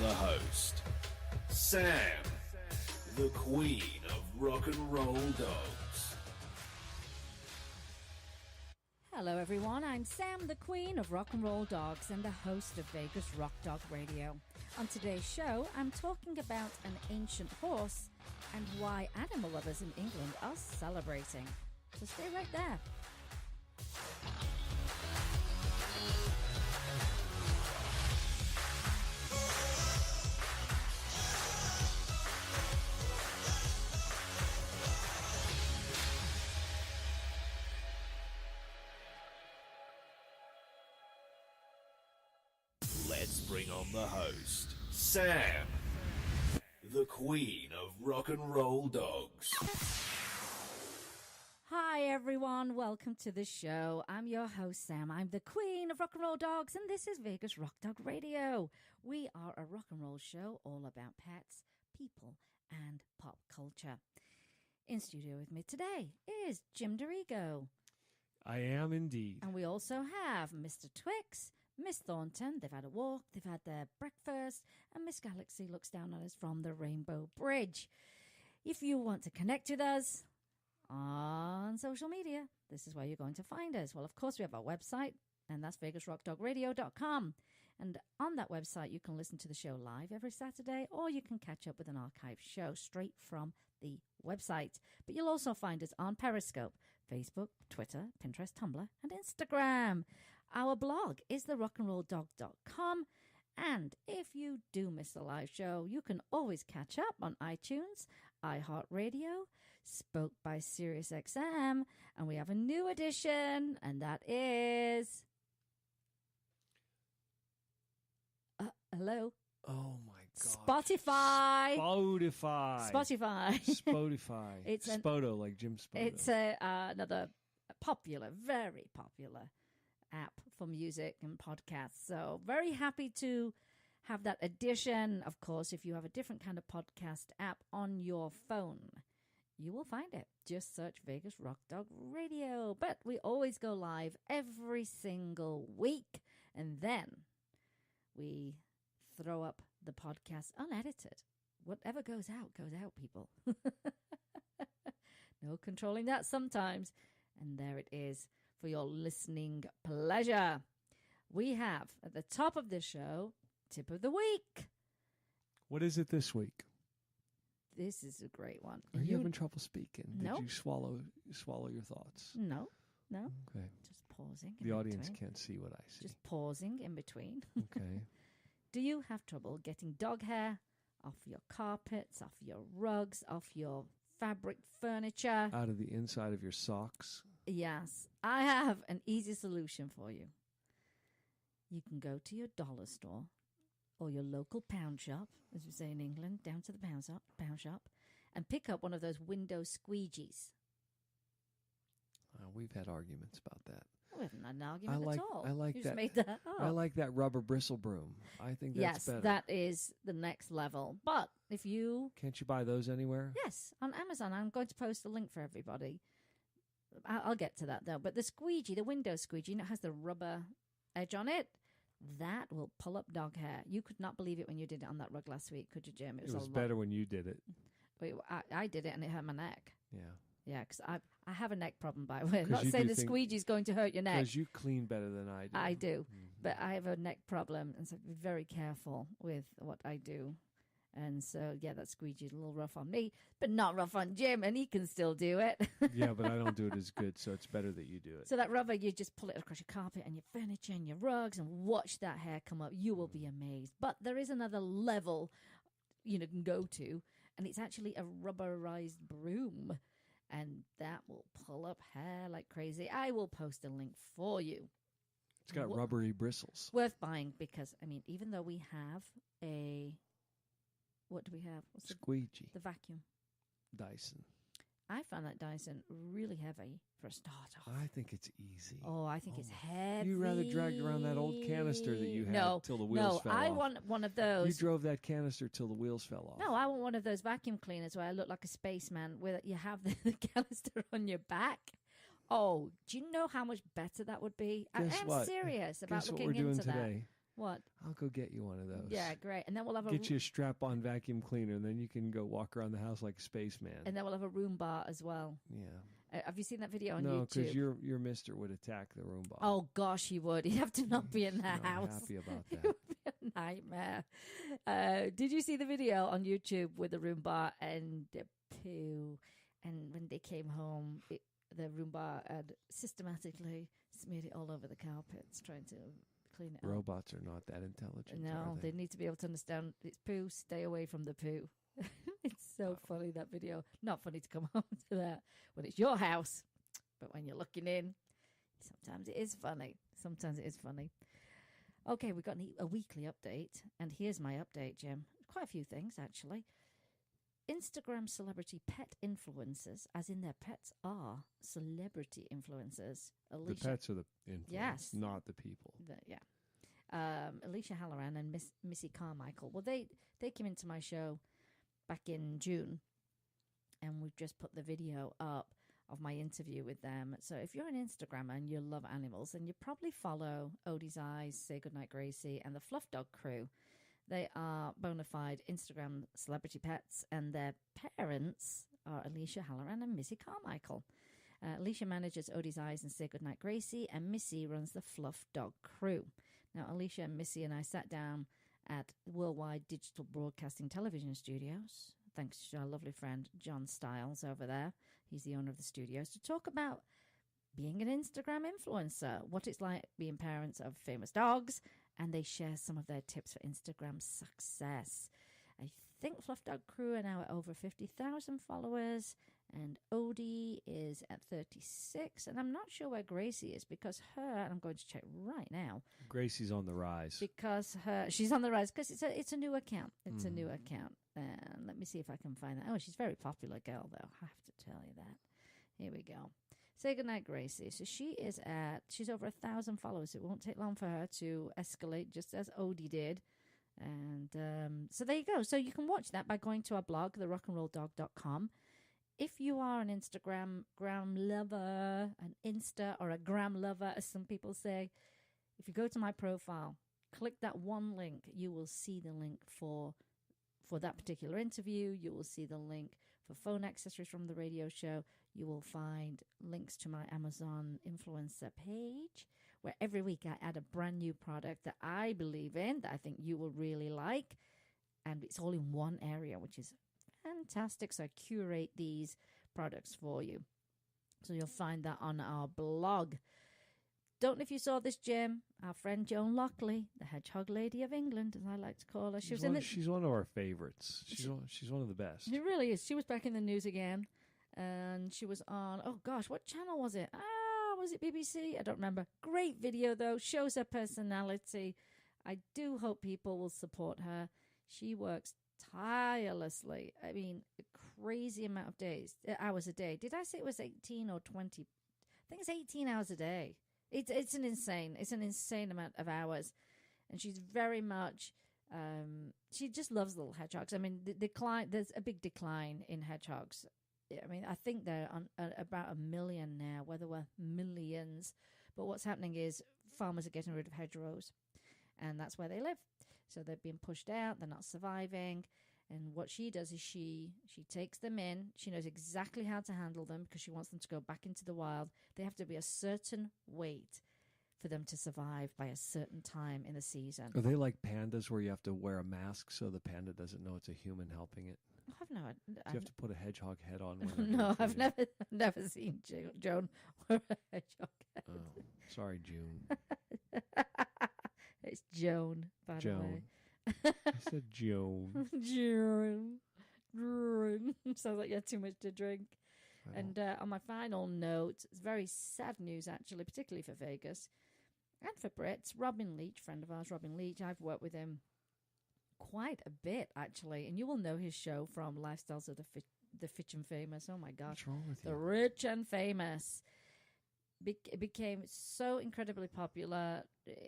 the host, Sam, the queen of rock and roll dogs. Hello everyone, I'm Sam, the queen of rock and roll dogs and the host of Vegas Rock Dog Radio. On today's show, I'm talking about an ancient horse and why animal lovers in England are celebrating. So stay right there. Let's bring on the host, Sam, the queen of rock and roll dogs. Hi everyone, welcome to the show. I'm your host Sam. I'm the queen of rock and roll dogs and this is Vegas Rock Dog Radio. We are a rock and roll show all about pets, people and pop culture. In studio with me today is Jim DeRigo. I am indeed. And we also have Mr. Twix, Miss Thornton. They've had a walk, they've had their breakfast, and Miss Galaxy looks down on us from the Rainbow Bridge. If you want to connect with us on social media, this is where you're going to find us. Well, of course, we have our website, and that's vegasrockdogradio.com. And on that website, you can listen to the show live every Saturday, or you can catch up with an archive show straight from the website. But you'll also find us on Periscope, Facebook, Twitter, Pinterest, Tumblr, and Instagram. Our blog is therockandrolldog.com. And if you do miss a live show, you can always catch up on iTunes, iHeartRadio, Spoke by SiriusXM, and we have a new edition, and that is... hello? Oh my God. Spotify. It's Spoto, like Jim Spoto. It's another popular, very popular app for music and podcasts. So very happy to have that addition. Of course, if you have a different kind of podcast app on your phone, you will find it. Just search Vegas Rock Dog Radio. But we always go live every single week. And then we throw up the podcast unedited. Whatever goes out, people. No controlling that sometimes. And there it is for your listening pleasure. We have, at the top of the show, Tip of the Week. What is it this week? This is a great one. Are you having trouble speaking? No. Did you swallow your thoughts? No. Okay. Just pausing. The audience can't see what I see. Just pausing in between. Okay. Do you have trouble getting dog hair off your carpets, off your rugs, off your fabric furniture? Out of the inside of your socks? Yes. I have an easy solution for you. You can go to your dollar store or your local pound shop, as we say in England, down to the pound shop, and pick up one of those window squeegees. We've had arguments about that. We haven't had an argument at all. I like you that. Just made that up. I like that rubber bristle broom. I think that's better. Yes, that is the next level. But if you... Can't you buy those anywhere? Yes, on Amazon. I'm going to post a link for everybody. I'll get to that, though. But the squeegee, the window squeegee, it has the rubber edge on it. That will pull up dog hair. You could not believe it when you did it on that rug last week, could you, Jim? It was better when you did it. Wait, I did it and it hurt my neck. Yeah. Yeah, because I have a neck problem, by the way. I'm not saying the squeegee's going to hurt your neck. Because you clean better than I do. I do. Mm-hmm. But I have a neck problem, and so be very careful with what I do. And so, yeah, that squeegee's a little rough on me, but not rough on Jim, and he can still do it. Yeah, but I don't do it as good, so it's better that you do it. So that rubber, you just pull it across your carpet and your furniture and your rugs and watch that hair come up. You will be amazed. But there is another level you can go to, and it's actually a rubberized broom. And that will pull up hair like crazy. I will post a link for you. It's got rubbery bristles. Worth buying because, even though we have what do we have? What's Squeegee. The vacuum. Dyson. I found that Dyson really heavy for a start off. I think it's easy. Oh, I think it's heavy. You rather dragged around that old canister that you had till the wheels fell off. No, I want one of those. You drove that canister till the wheels fell off. No, I want one of those vacuum cleaners where I look like a spaceman where you have the canister on your back. Oh, do you know how much better that would be? I am serious about looking into that. Guess what we're doing today? What? I'll go get you one of those. Yeah, great. And then we'll have get you a strap-on vacuum cleaner, and then you can go walk around the house like a spaceman. And then we'll have a Roomba as well. Yeah. Have you seen that video on YouTube? No, because your mister would attack the Roomba. Oh gosh, he would. He'd have to not be in the house. Happy about It that. would be a nightmare. Did you see the video on YouTube with the Roomba and the poo? And when they came home, the Roomba had systematically smeared it all over the carpets, trying to clean it up. Robots are not that intelligent. No, they need to be able to understand it's poo. Stay away from the poo. It's so funny, that video. Not funny to come home to that when it's your house, but when you're looking in, sometimes it is funny. Okay, we've got a weekly update, and here's my update, Jim. Quite a few things, actually. Instagram celebrity pet influencers, as in their pets are celebrity influencers. Alicia, the pets are the influence, yes, not the people. Alicia Halloran and Missy Carmichael. Well, they came into my show back in June, and we've just put the video up of my interview with them. So if you're an Instagrammer and you love animals, then you probably follow Odie's Eyes, Say Goodnight Gracie, and the Fluff Dog crew. They are bona fide Instagram celebrity pets, and their parents are Alicia Halloran and Missy Carmichael. Alicia manages Odie's Eyes and Say Goodnight Gracie, and Missy runs the Fluff Dog crew. Now, Alicia and Missy and I sat down at Worldwide Digital Broadcasting Television Studios, thanks to our lovely friend John Stiles over there. He's the owner of the studios, to talk about being an Instagram influencer, what it's like being parents of famous dogs, and they share some of their tips for Instagram success. I think Fluff Dog Crew are now at over 50,000 followers, and Odie is at 36, and I'm not sure where Gracie is, because and I'm going to check right now. Gracie's on the rise. Because she's on the rise, because it's a new account. It's a new account. And let me see if I can find that. Oh, she's a very popular girl, though. I have to tell you that. Here we go. Say goodnight, Gracie. So she's over 1,000 followers. It won't take long for her to escalate, just as Odie did. And so there you go. So you can watch that by going to our blog, therockandrolldog.com. If you are an Instagram lover, an Insta or a gram lover, as some people say, if you go to my profile, click that one link, you will see the link for that particular interview. You will see the link for phone accessories from the radio show. You will find links to my Amazon influencer page, where every week I add a brand new product that I believe in, that I think you will really like. And it's all in one area, which is fantastic. So I curate these products for you. So you'll find that on our blog. Don't know if you saw this, Jim. Our friend Joan Lockley, the Hedgehog Lady of England, as I like to call her. She's one of our favorites. She's one of the best. It really is. She was back in the news again, and she was on, oh gosh, what channel was it? Was it BBC? I don't remember. Great video, though. Shows her personality. I do hope people will support her. She works tirelessly. I mean, a crazy amount of hours a day. Did I say it was 18 or 20? I think it's 18 hours a day. It's an insane amount of hours, and she's very much. She just loves little hedgehogs. I mean, there's a big decline in hedgehogs. I mean, I think they're on about 1 million now, where there were millions. But what's happening is farmers are getting rid of hedgerows, and that's where they live. So they're being pushed out. They're not surviving. And what she does is she takes them in. She knows exactly how to handle them, because she wants them to go back into the wild. They have to be a certain weight for them to survive by a certain time in the season. Are they like pandas, where you have to wear a mask so the panda doesn't know it's a human helping it? I've no. Do you have to put a hedgehog head on? No, I've never seen Joan wear a hedgehog head. Oh, sorry, June. It's Joan, by the way. I said Joan. Joan. Sounds like you had too much to drink. And on my final note, it's very sad news, actually, particularly for Vegas and for Brits. Robin Leach, friend of ours, Robin Leach, I've worked with him quite a bit, actually. And you will know his show from Lifestyles of the Rich and Famous. Oh, my gosh. What's wrong with you? The Rich and Famous. Became so incredibly popular.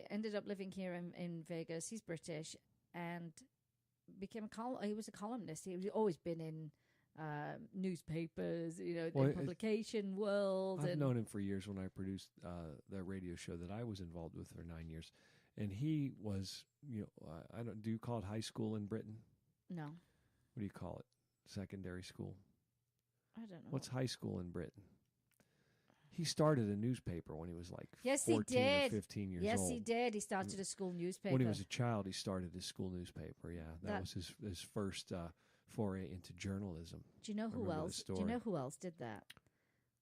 Ended up living here in Vegas. He's British. And he was a columnist. He's always been in newspapers, the publication world. I've known him for years when I produced the radio show that I was involved with for 9 years. And he was, I don't. Do you call it high school in Britain? No, What do you call it? Secondary school. I don't know. What's high school in Britain? He started a newspaper when he was like Yes, he 14 or did. 15 years Yes, old. he did. He started a school newspaper. When he was a child, he started his school newspaper. Yeah, that was his first foray into journalism. Do you know who Remember else? this Do you story. know who else did that?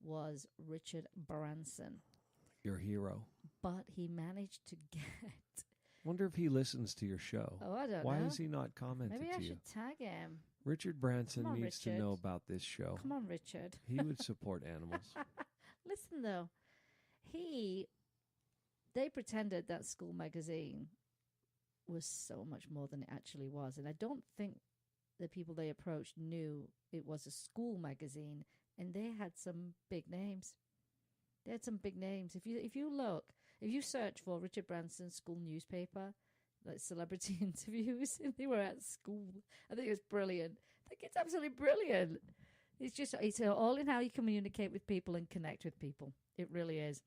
Was Richard Branson. Your hero. But he managed to get. Wonder if he listens to your show. Oh, I don't know. Why has he not commented Maybe to I you? should tag him. Richard Branson Come on, needs Richard. to know about this show. Come on, Richard. He would support animals. Listen, though. They pretended that school magazine was so much more than it actually was. And I don't think the people they approached knew it was a school magazine. And they had some big names. They had some big names. If you search for Richard Branson's school newspaper, like celebrity interviews, and they were at school, I think it was brilliant. I think it's absolutely brilliant. It's all in how you communicate with people and connect with people. It really is.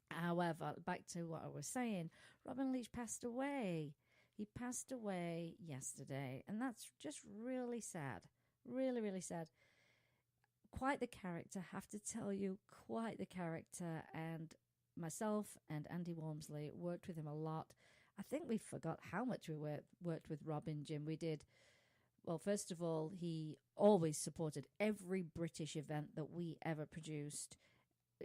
However, back to what I was saying, Robin Leach passed away. He passed away yesterday, and that's just really sad. Really, really sad. Quite the character, have to tell you, quite the character. And myself and Andy Walmsley worked with him a lot. I think we forgot how much we worked with Robin, Jim. We did. Well, first of all, he always supported every British event that we ever produced,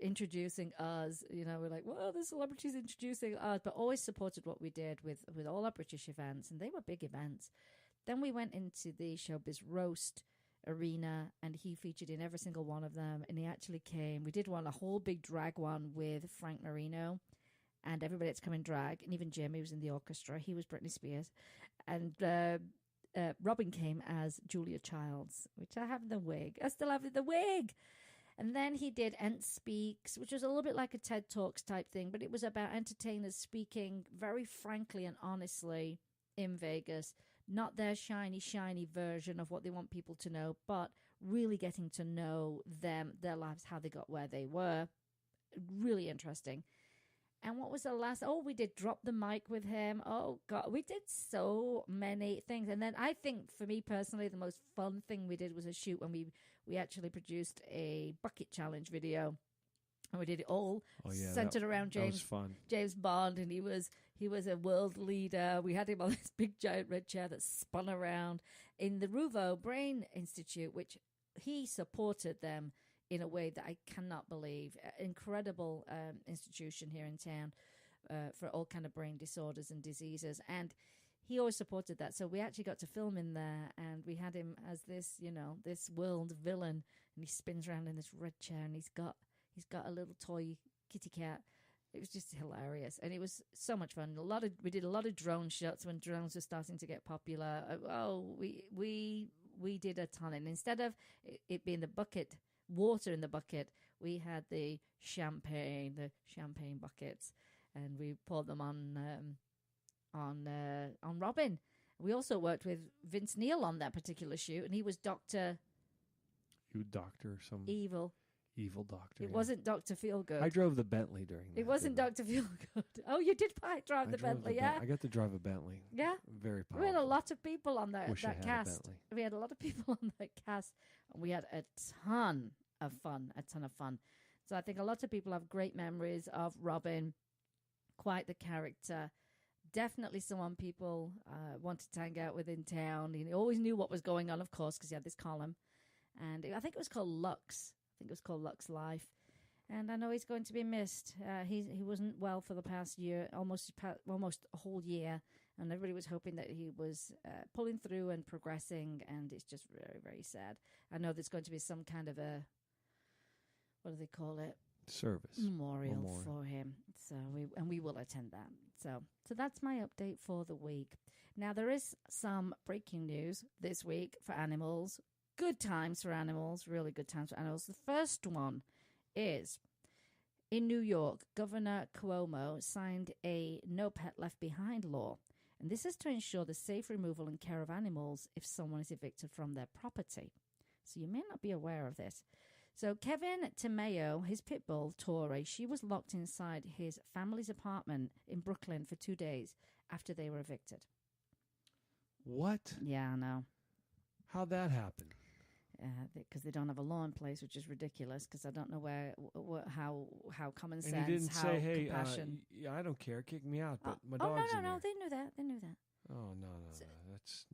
introducing us. We're like, well, the celebrities introducing us, but always supported what we did with all our British events, and they were big events. Then we went into the Showbiz Roast arena, and he featured in every single one of them, and he actually came. We did a whole big drag one with Frank Marino, and everybody that's come in drag, and even Jimmy was in the orchestra. He was Britney Spears, and Robin came as Julia Childs, which I have in the wig. I still have the wig. And then he did Ent Speaks, which was a little bit like a TED Talks type thing, but it was about entertainers speaking very frankly and honestly in Vegas. Not their shiny, shiny version of what they want people to know, but really getting to know them, their lives, how they got where they were. Really interesting. And what was the last? Oh, we did Drop the Mic with him. Oh, God, we did so many things. And then I think, for me personally, the most fun thing we did was a shoot when we actually produced a bucket challenge video. And we did it all centered around James Bond. And he was a world leader. We had him on this big giant red chair that spun around in the Ruvo Brain Institute, which he supported them in a way that I cannot believe. Incredible institution here in town for all kind of brain disorders and diseases. And he always supported that. So we actually got to film in there, and we had him as this, this world villain. And he spins around in this red chair, and he's got a little toy kitty cat. It was just hilarious, and it was so much fun. We did a lot of drone shots when drones were starting to get popular. We did a ton, and instead of it being the bucket, water in the bucket, we had the champagne buckets, and we poured them on Robin. We also worked with Vince Neil on that particular shoot, and he was Dr. Evil Doctor. It wasn't Dr. Feelgood. I drove the Bentley during that. It wasn't Dr. Feelgood. Oh, you did drive the Bentley, yeah? I got to drive a Bentley. Yeah? Very powerful. We had a lot of people on that cast. A We had a lot of people on that cast. And we had a ton of fun. So I think a lot of people have great memories of Robin. Quite the character. Definitely someone people wanted to hang out with in town. He always knew what was going on, of course, because he had this column. And I think it was called Lux. Lux Life. And I know he's going to be missed. He wasn't well for the past year, almost a whole year. And everybody was hoping that he was pulling through and progressing. And it's just very, very sad. I know there's going to be some kind of a, what do they call it? Service. Memorial for him. So we will attend that. So that's my update for the week. Now, there is some breaking news this week for animals. Good times for animals, really good times for animals. The first one is in New York, Governor Cuomo signed a No Pet Left Behind law. And this is to ensure the safe removal and care of animals if someone is evicted from their property. So you may not be aware of this. So Kevin Timeo, his pit bull, Tori, she was locked inside his family's apartment in Brooklyn for 2 days after they were evicted. What? Yeah, I know. How'd that happen? Because they don't have a law in place, which is ridiculous. Because I don't know how common sense, and he didn't how say, "Hey, compassion. I don't care, kick me out." But my no, dog's no, in no. there. They knew that. They knew that. Oh no, that's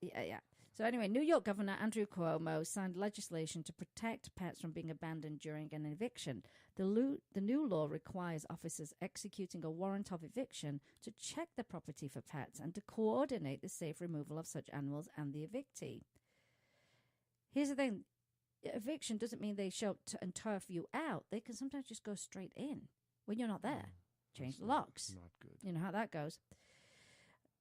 Yeah. So anyway, New York Governor Andrew Cuomo signed legislation to protect pets from being abandoned during an eviction. The new law requires officers executing a warrant of eviction to check the property for pets and to coordinate the safe removal of such animals and the evictee. Here's the thing. Eviction doesn't mean they show and turf you out. They can sometimes just go straight in when you're not there. Change the locks. not good. You know how that goes.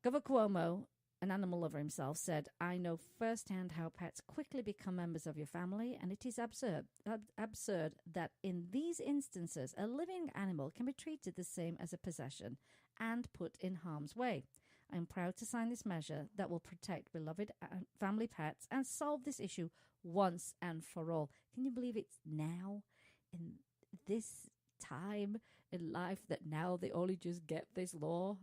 Governor Cuomo, an animal lover himself, said, "I know firsthand how pets quickly become members of your family, and it is absurd that in these instances, a living animal can be treated the same as a possession and put in harm's way. I am proud to sign this measure that will protect beloved family pets and solve this issue once and for all." Can you believe it's now, in this time in life, that now they only just get this law?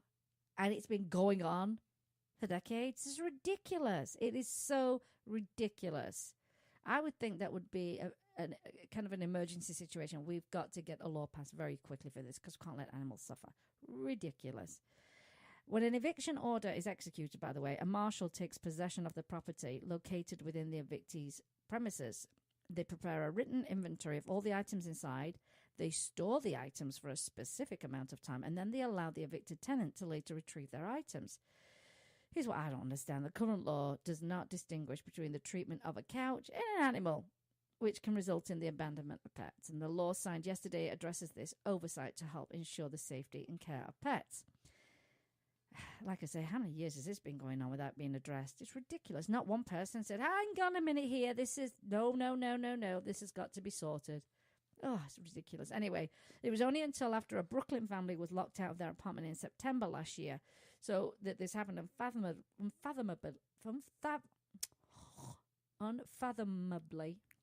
And it's been going on for decades. It's ridiculous. It is so ridiculous. I would think that would be a kind of an emergency situation. We've got to get a law passed very quickly for this because we can't let animals suffer. Ridiculous. When an eviction order is executed, by the way, a marshal takes possession of the property located within the evictee's premises. They prepare a written inventory of all the items inside. They store the items for a specific amount of time, and then they allow the evicted tenant to later retrieve their items. Here's what I don't understand. The current law does not distinguish between the treatment of a couch and an animal, which can result in the abandonment of pets. And the law signed yesterday addresses this oversight to help ensure the safety and care of pets. Like I say, how many years has this been going on without being addressed? It's ridiculous. Not one person said, hang on a minute here. This is, no. This has got to be sorted. Oh, it's ridiculous. Anyway, it was only until after a Brooklyn family was locked out of their apartment in September last year, so that this happened unfathomably.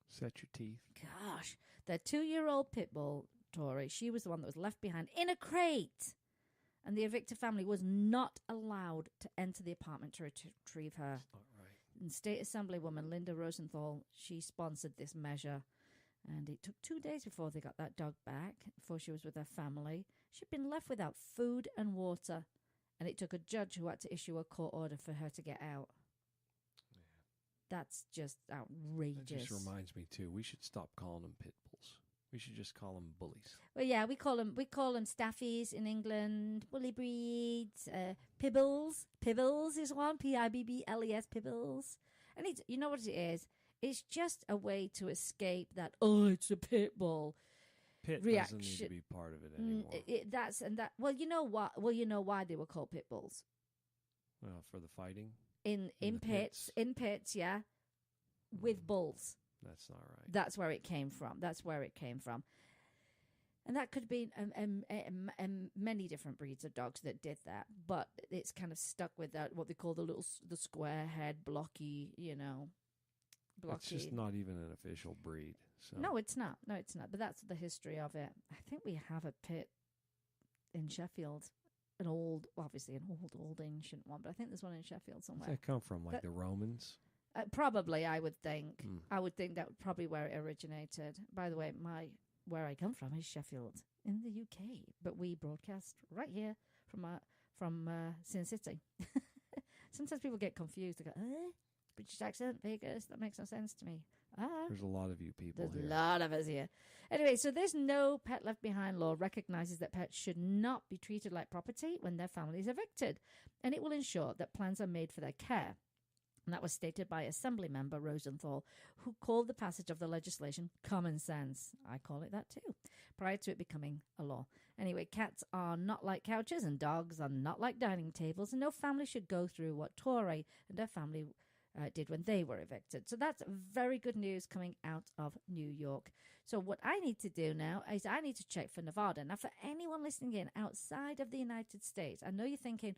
Set your teeth. Gosh. Their 2-year-old pit bull, Tori, she was the one that was left behind in a crate. And the evicted family was not allowed to enter the apartment to retrieve her. That's not right. And State Assemblywoman Linda Rosenthal, she sponsored this measure. And it took 2 days before they got that dog back, before she was with her family. She'd been left without food and water. And it took a judge who had to issue a court order for her to get out. Yeah. That's just outrageous. That just reminds me, too, we should stop calling them pit bulls. We should just call them bullies. Well, yeah, we call them staffies in England, bully breeds, pibbles. Pibbles is one, Pibbles, pibbles. And it's, you know what it is? It's just a way to escape that, it's a pit bull Pit reaction. doesn't need to be part of it anymore. Well, you know what? Well, you know why they were called pit bulls. Well, for the fighting? In pits, yeah, with bulls. That's not right. That's where it came from. And that could be many different breeds of dogs that did that. But it's kind of stuck with that, what they call the square head, blocky, blocky. It's just not even an official breed. So. No, it's not. But that's the history of it. I think we have a pit in Sheffield. An old ancient one. But I think there's one in Sheffield somewhere. Where's that come from? Like the Romans? Probably, I would think. I would think that would probably where it originated. By the way, where I come from is Sheffield in the UK, but we broadcast right here from Sin City. Sometimes people get confused. They go, British accent, Vegas, that makes no sense to me. There's a lot of you people There's here. a lot of us here. Anyway, so this No Pet Left Behind law recognizes that pets should not be treated like property when their family is evicted, and it will ensure that plans are made for their care. And that was stated by Assembly Member Rosenthal, who called the passage of the legislation common sense. I call it that too, prior to it becoming a law. Anyway, cats are not like couches and dogs are not like dining tables, and no family should go through what Tori and her family did when they were evicted. So that's very good news coming out of New York. So what I need to do now is I need to check for Nevada. Now, for anyone listening in outside of the United States, I know you're thinking,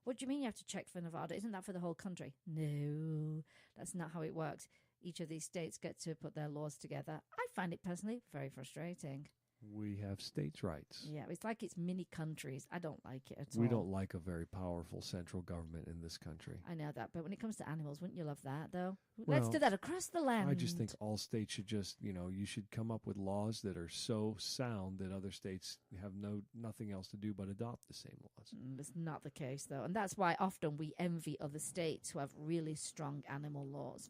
what do you mean you have to check for Nevada? Isn't that for the whole country? No, that's not how it works. Each of these states get to put their laws together. I find it personally very frustrating. We have states' rights. Yeah, it's like it's mini countries. I don't like it at all. We don't like a very powerful central government in this country. I know that, but when it comes to animals, wouldn't you love that, though? Well, Let's do that across the land. I just think all states should just, you should come up with laws that are so sound that other states have nothing else to do but adopt the same laws. It's not the case, though. And that's why often we envy other states who have really strong animal laws.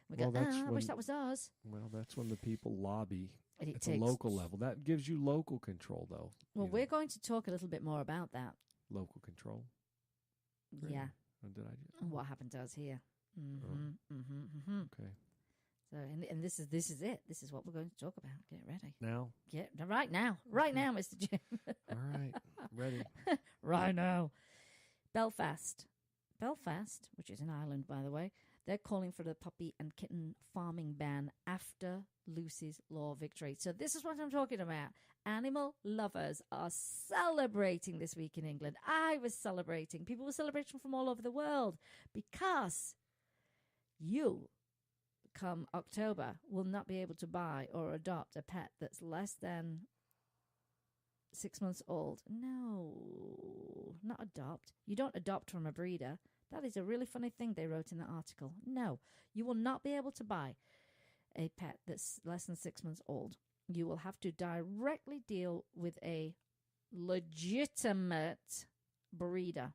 We go, I wish that was ours. Well, that's when the people lobby And at the local level. That gives you local control, though. Well, we're going to talk a little bit more about that. Local control? Really? Yeah. Or did I And what happened to us here. Okay. So, and this is it. This is what we're going to talk about. Get ready. Now? Right now. Right now, Mr. Jim. All right. Ready. Right now. Belfast, which is in Ireland, by the way, they're calling for the puppy and kitten farming ban after Lucy's Law victory. So this is what I'm talking about. Animal lovers are celebrating this week in England. I was celebrating. People were celebrating from all over the world because you, come October, will not be able to buy or adopt a pet that's less than 6 months old. No, not adopt. You don't adopt from a breeder. That is a really funny thing they wrote in the article. No, you will not be able to buy a pet that's less than 6 months old. You will have to directly deal with a legitimate breeder,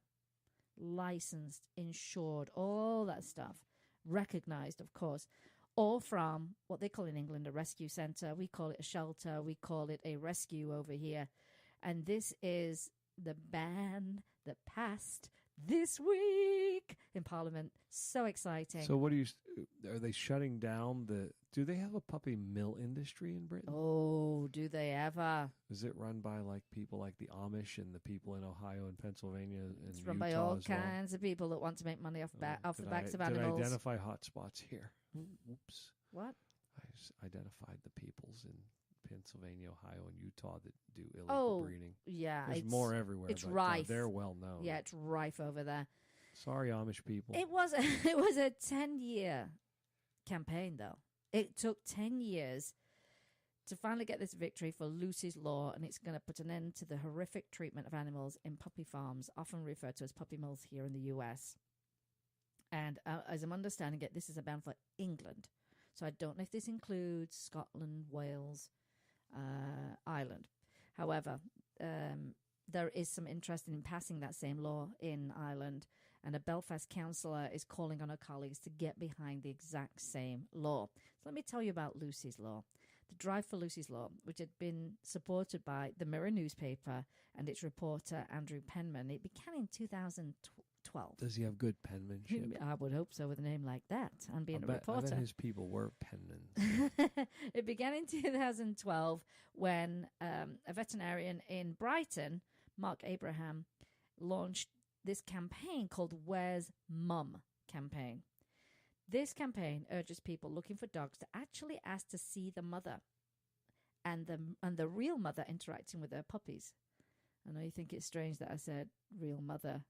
licensed, insured, all that stuff, recognized, of course, or from what they call in England a rescue centre. We call it a shelter. We call it a rescue over here. And this is the ban that passed this week in Parliament. So exciting. So are they shutting down do they have a puppy mill industry in Britain? Oh, do they ever? Is it run by people like the Amish and the people in Ohio and Pennsylvania and It's Utah run by all as well? kinds of people that want to make money off the backs of Did animals. I identify hot spots here? Oops. What? I identified the peoples in Pennsylvania, Ohio, and Utah that do illegal breeding. Yeah. There's more everywhere. It's but, rife. They're well known. Yeah, it's rife over there. Sorry, Amish people. It was a 10-year campaign, though. It took 10 years to finally get this victory for Lucy's Law, and it's going to put an end to the horrific treatment of animals in puppy farms, often referred to as puppy mills here in the U.S. And as I'm understanding it, this is a ban for England. So I don't know if this includes Scotland, Wales, Ireland. However, there is some interest in passing that same law in Ireland, and a Belfast councillor is calling on her colleagues to get behind the exact same law. So let me tell you about Lucy's Law. The drive for Lucy's Law, which had been supported by the Mirror newspaper and its reporter Andrew Penman, it began in 2012. Does he have good penmanship? I would hope so with a name like that and being a reporter. I bet his people were penmen. It began in 2012 when a veterinarian in Brighton, Mark Abraham, launched this campaign called Where's Mum campaign. This campaign urges people looking for dogs to actually ask to see the mother and the real mother interacting with their puppies. I know you think it's strange that I said real mother,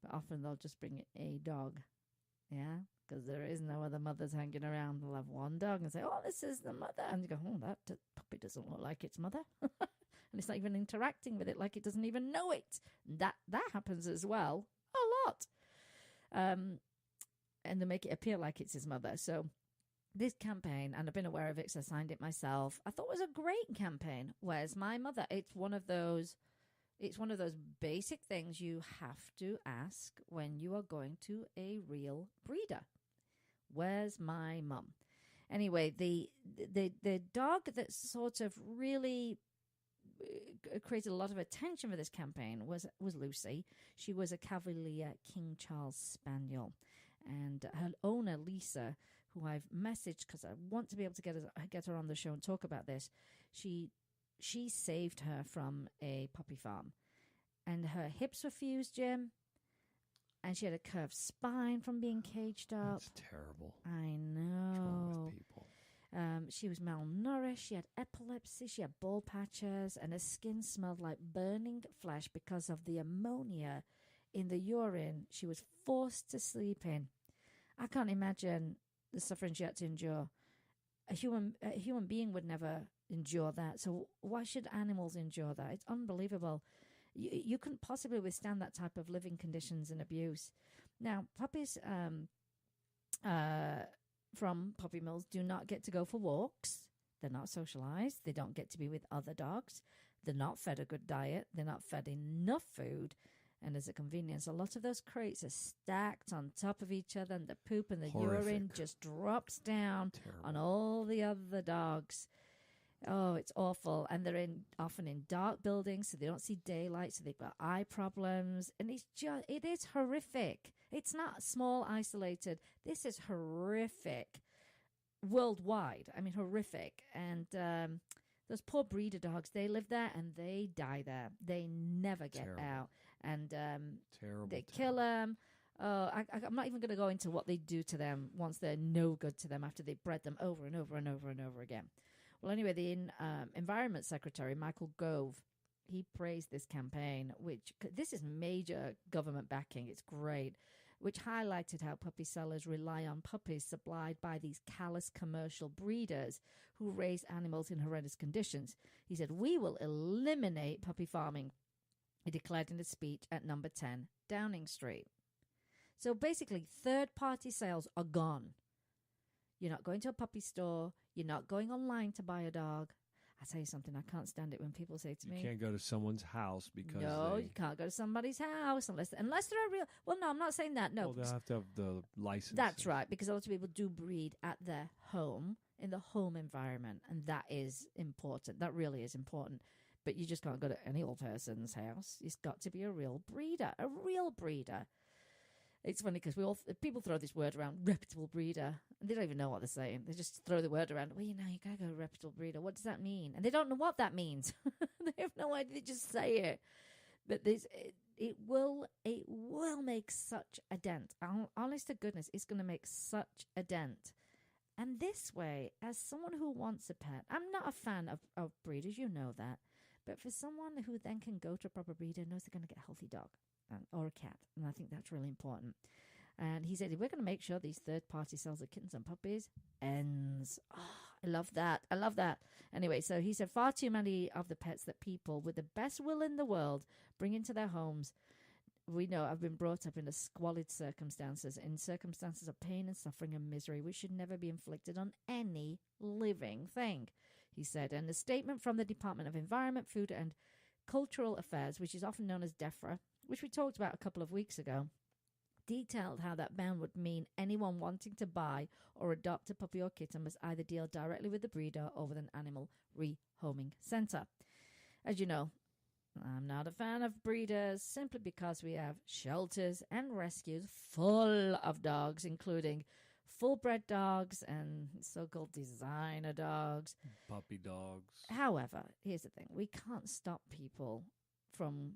but often they'll just bring a dog, yeah, because there is no other mothers hanging around. They'll have one dog and say, oh, this is the mother. And you go, oh, that puppy doesn't look like its mother. And it's not even interacting with it like it doesn't even know it. That happens as well a lot. And they make it appear like it's his mother. So this campaign, and I've been aware of it because I signed it myself, I thought it was a great campaign. Where's my mother? It's one of those basic things you have to ask when you are going to a real breeder. Where's my mum? Anyway, the dog that sort of really created a lot of attention for this campaign was Lucy. She was a Cavalier King Charles Spaniel, and her owner Lisa, who I've messaged because I want to be able to get her on the show and talk about this. She saved her from a puppy farm, and her hips were fused, Jim, and she had a curved spine from being caged up. That's terrible. I What's wrong know. with people? She was malnourished, she had epilepsy, she had bald patches, and her skin smelled like burning flesh because of the ammonia in the urine she was forced to sleep in. I can't imagine the suffering she had to endure. a human being would never endure that. So why should animals endure that? It's unbelievable. You couldn't possibly withstand that type of living conditions and abuse. Now, puppies from puppy mills do not get to go for walks. They're not socialized. They don't get to be with other dogs. They're not fed a good diet. They're not fed enough food. And as a convenience, a lot of those crates are stacked on top of each other, and the poop and the urine just drops down on all the other dogs. Oh, it's awful. And they're often in dark buildings, so they don't see daylight, so they've got eye problems. And it is horrific. It's not small, isolated. This is horrific worldwide. I mean, horrific. And those poor breeder dogs, they live there and they die there. They never get out. And they kill them. I'm not even going to go into what they do to them once they're no good to them after they bred them over and over and over and over again. Well, anyway, the Environment Secretary, Michael Gove, he praised this campaign, this is major government backing. It's great, which highlighted how puppy sellers rely on puppies supplied by these callous commercial breeders who raise animals in horrendous conditions. He said, "We will eliminate puppy farming," he declared in a speech at number 10 Downing Street. So basically, third-party sales are gone. You're not going to a puppy store. You're not going online to buy a dog. I tell you something, I can't stand it when people say to me, you can't go to someone's house because you can't go to somebody's house unless they're a real. Well, no, I'm not saying that. No, well, they'll have to have the license. That's right, because a lot of people do breed at their home in the home environment, and that is important. That really is important. But you just can't go to any old person's house. It's got to be a real breeder, a real breeder. It's funny because people throw this word around, reputable breeder, and they don't even know what they're saying. They just throw the word around. Well, you gotta go reputable breeder. What does that mean? And they don't know what that means. They have no idea. They just say it. But it will make such a dent. Honest to goodness, it's going to make such a dent. And this way, as someone who wants a pet, I'm not a fan of breeders. You know that. But for someone who then can go to a proper breeder, knows they're going to get a healthy dog. Or a cat, and I think that's really important. And he said, we're going to make sure these third-party sales of kittens and puppies ends. Oh, I love that. Anyway, so he said far too many of the pets that people with the best will in the world bring into their homes, we know, have been brought up in squalid circumstances, in circumstances of pain and suffering and misery, which should never be inflicted on any living thing, he said. And a statement from the Department of Environment, Food and Cultural Affairs, which is often known as DEFRA, which we talked about a couple of weeks ago, detailed how that ban would mean anyone wanting to buy or adopt a puppy or kitten must either deal directly with the breeder or with an animal rehoming centre. As you know, I'm not a fan of breeders simply because we have shelters and rescues full of dogs, including full-bred dogs and so-called designer dogs. Puppy dogs. However, here's the thing. We can't stop people from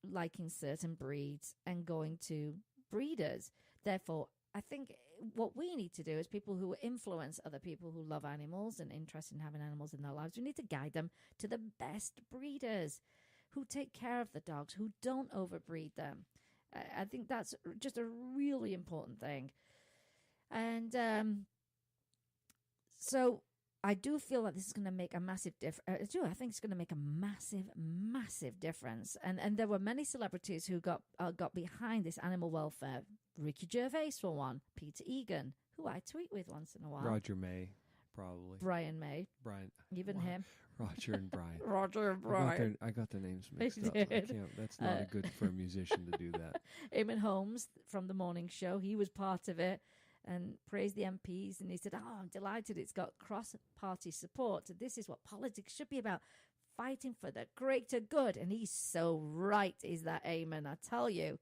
liking certain breeds and going to breeders. Therefore, I think what we need to do as people who influence other people who love animals and interested in having animals in their lives, we need to guide them to the best breeders who take care of the dogs, who don't overbreed them. I think that's just a really important thing. And so I do feel that this is going to make a massive difference. I think it's going to make a massive, massive difference. And there were many celebrities who got behind this animal welfare. Ricky Gervais, for one. Peter Egan, who I tweet with once in a while. Roger May, probably. Brian May. Brian. Even him. Roger and Brian. Roger and Brian. I got the names mixed up. That's not good for a musician to do that. Eamon Holmes from The Morning Show, he was part of it and praised the MPs. And he said, I'm delighted it's got cross-party support. This is what politics should be about, fighting for the greater good. And he's so right, is that Eamon, I tell you.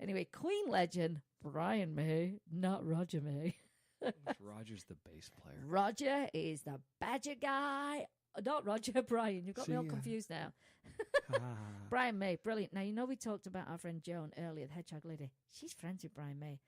Anyway, Queen legend, Brian May, not Roger May. Roger's the bass player. Roger is the badger guy. Not Roger, Brian. You've got me all confused now. Brian May, brilliant. Now, you know we talked about our friend Joan earlier, the hedgehog lady. She's friends with Brian May.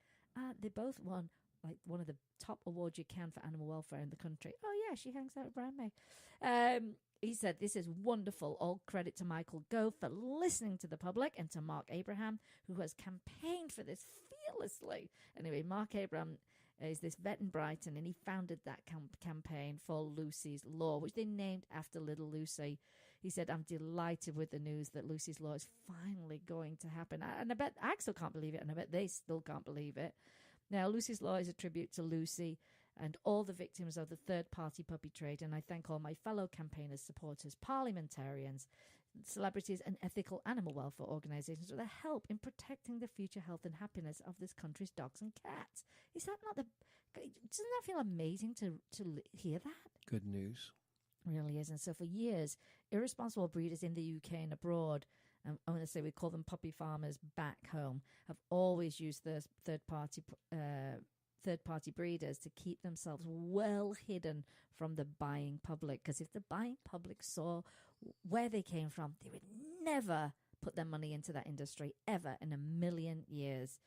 They both won like one of the top awards you can for animal welfare in the country. Oh, yeah, she hangs out with Brian May. He said, this is wonderful. All credit to Michael Gove for listening to the public and to Mark Abraham, who has campaigned for this fearlessly. Anyway, Mark Abraham is this vet in Brighton, and he founded that campaign for Lucy's Law, which they named after little Lucy. He said, I'm delighted with the news that Lucy's Law is finally going to happen. And I bet I still can't believe it, and I bet they still can't believe it. Now, Lucy's Law is a tribute to Lucy and all the victims of the third-party puppy trade, and I thank all my fellow campaigners, supporters, parliamentarians, celebrities and ethical animal welfare organisations for their help in protecting the future health and happiness of this country's dogs and cats. Is that not doesn't that feel amazing to hear that? Good news. Really is. And so for years, irresponsible breeders in the UK and abroad, I'm going to say we call them puppy farmers back home, have always used the third-party breeders to keep themselves well hidden from the buying public. Because if the buying public saw where they came from, they would never put their money into that industry ever in a million years.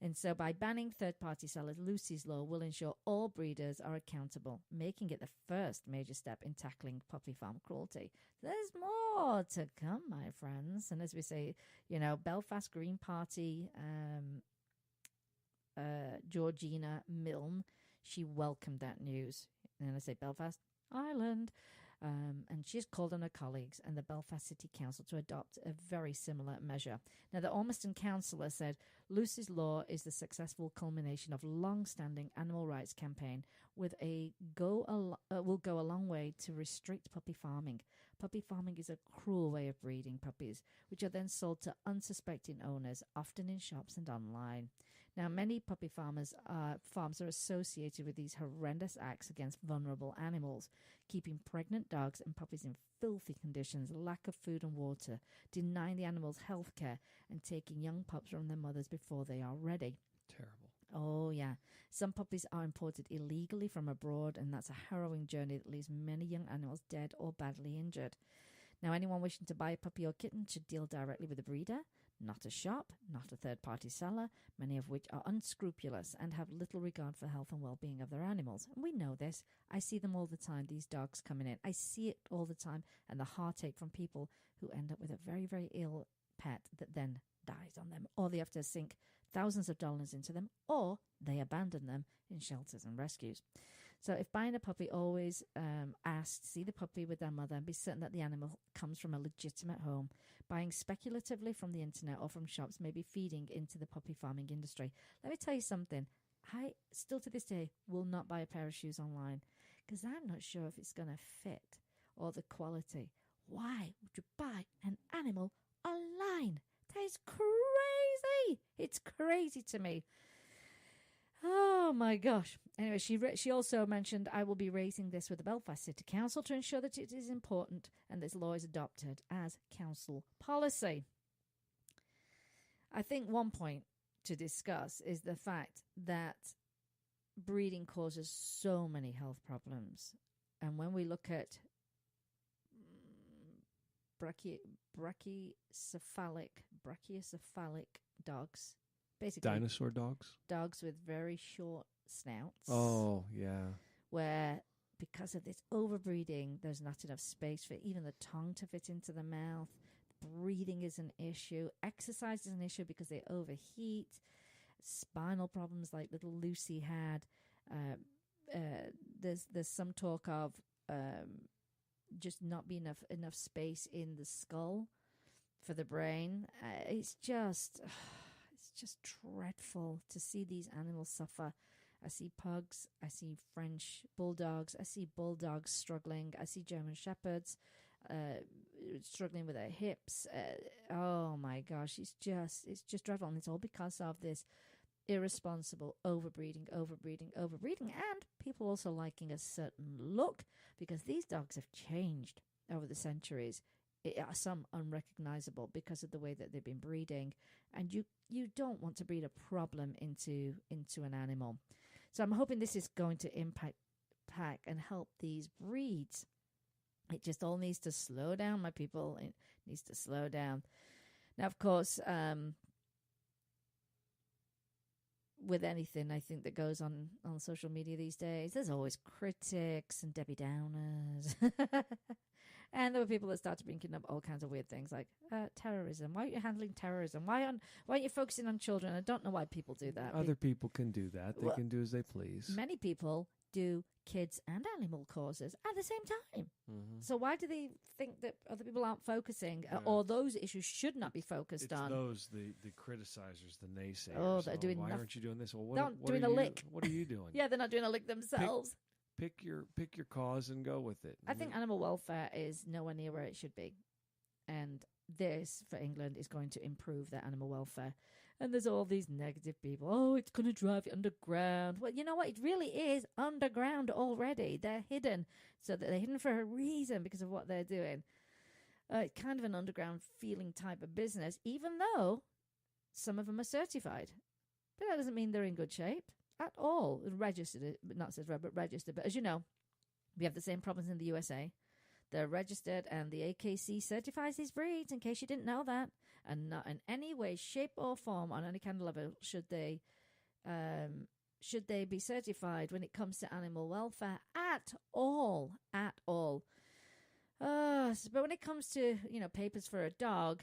And so by banning third-party sellers, Lucy's Law will ensure all breeders are accountable, making it the first major step in tackling puppy farm cruelty. There's more to come, my friends. And as we say, Belfast Green Party Georgina Milne, she welcomed that news. And I say Belfast, Ireland. And she's called on her colleagues and the Belfast City Council to adopt a very similar measure. Now, the Ormiston councillor said Lucy's Law is the successful culmination of long-standing animal rights campaign will go a long way to restrict puppy farming. Puppy farming is a cruel way of breeding puppies, which are then sold to unsuspecting owners, often in shops and online. Now, many puppy farms are associated with these horrendous acts against vulnerable animals, keeping pregnant dogs and puppies in filthy conditions, lack of food and water, denying the animals health care, and taking young pups from their mothers before they are ready. Terrible. Oh, yeah. Some puppies are imported illegally from abroad, and that's a harrowing journey that leaves many young animals dead or badly injured. Now, anyone wishing to buy a puppy or kitten should deal directly with a breeder, not a shop, not a third-party seller, many of which are unscrupulous and have little regard for health and well-being of their animals. And we know this. I see them all the time, these dogs coming in. I see it all the time, and the heartache from people who end up with a very, very ill pet that then dies on them, or they have to sink thousands of dollars into them, or they abandon them in shelters and rescues. So if buying a puppy, always ask to see the puppy with their mother and be certain that the animal comes from a legitimate home. Buying speculatively from the internet or from shops may be feeding into the puppy farming industry. Let me tell you something. I still to this day will not buy a pair of shoes online because I'm not sure if it's going to fit or the quality. Why would you buy an animal online? That is crazy. It's crazy to me. Oh my gosh. Anyway, she also mentioned, I will be raising this with the Belfast City Council to ensure that it is important and this law is adopted as council policy. I think one point to discuss is the fact that breeding causes so many health problems. And when we look at brachycephalic dogs, basically dinosaur dogs with very short snouts. Oh, yeah. Where because of this overbreeding, there's not enough space for even the tongue to fit into the mouth. Breathing is an issue. Exercise is an issue because they overheat. Spinal problems like little Lucy had. There's some talk of just not being enough space in the skull for the brain. It's just dreadful to see these animals suffer. I see pugs, I see French bulldogs, I see bulldogs struggling, I see German shepherds struggling with their hips. Oh my gosh, it's just dreadful, and it's all because of this irresponsible overbreeding, and people also liking a certain look, because these dogs have changed over the centuries. Some unrecognizable because of the way that they've been breeding, and you don't want to breed a problem into an animal. So I'm hoping this is going to impact and help these breeds. It just all needs to slow down, my people. It needs to slow down. Now, of course, with anything, I think, that goes on social media these days, there's always critics and Debbie Downers. And there were people that started bringing up all kinds of weird things like terrorism. Why aren't you handling terrorism? Why aren't you focusing on children? I don't know why people do that. Other people can do that. They can do as they please. Many people do kids and animal causes at the same time. Mm-hmm. So why do they think that other people aren't focusing or those issues should not be focused on? Those, the criticizers, the naysayers. Oh, they're doing why nothing. aren't you doing this? Well, Not doing a lick. What are you doing? Yeah, they're not doing a lick themselves. Pick your cause and go with it. I think animal welfare is nowhere near where it should be. And this, for England, is going to improve their animal welfare. And there's all these negative people. Oh, it's going to drive you underground. Well, you know what? It really is underground already. They're hidden. So that they're hidden for a reason because of what they're doing. It's kind of an underground feeling type of business, even though some of them are certified. But that doesn't mean they're in good shape at all. Registered, but not says but registered. But as you know, we have the same problems in the USA. They're registered, and the AKC certifies these breeds, in case you didn't know that. And not in any way, shape, or form, on any kind of level, should they be certified when it comes to animal welfare at all. But when it comes to, papers for a dog,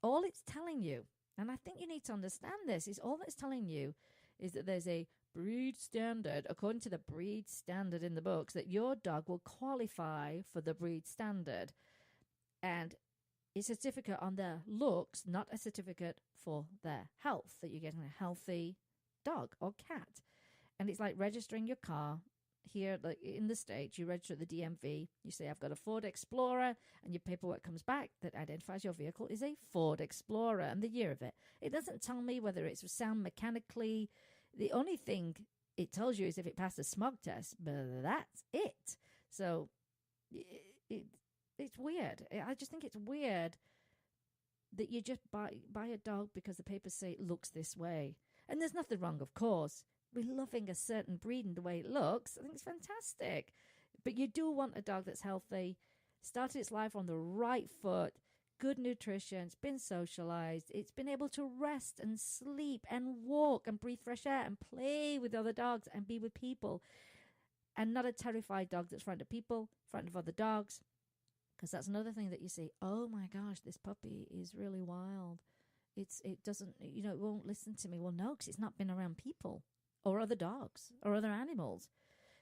all it's telling you, and I think you need to understand this, is all it's telling you is that there's a breed standard, according to the breed standard in the books, that your dog will qualify for the breed standard. And it's a certificate on their looks, not a certificate for their health, that you're getting a healthy dog or cat. And it's like registering your car. Here, like in the States, you register at the DMV. You say, I've got a Ford Explorer, and your paperwork comes back that identifies your vehicle is a Ford Explorer and the year of it. It doesn't tell me whether it's sound mechanically. The only thing it tells you is if it passed a smog test, but that's it. So it's weird. I just think it's weird that you just buy a dog because the papers say it looks this way. And there's nothing wrong, of course. We're loving a certain breed and the way it looks. I think it's fantastic. But you do want a dog that's healthy, started its life on the right foot, good nutrition, it's been socialized, it's been able to rest and sleep and walk and breathe fresh air and play with other dogs and be with people. And not a terrified dog that's frightened of people, frightened of other dogs. Because that's another thing that you see. Oh my gosh, this puppy is really wild. It doesn't, it won't listen to me. Well, no, because it's not been around people or other dogs or other animals.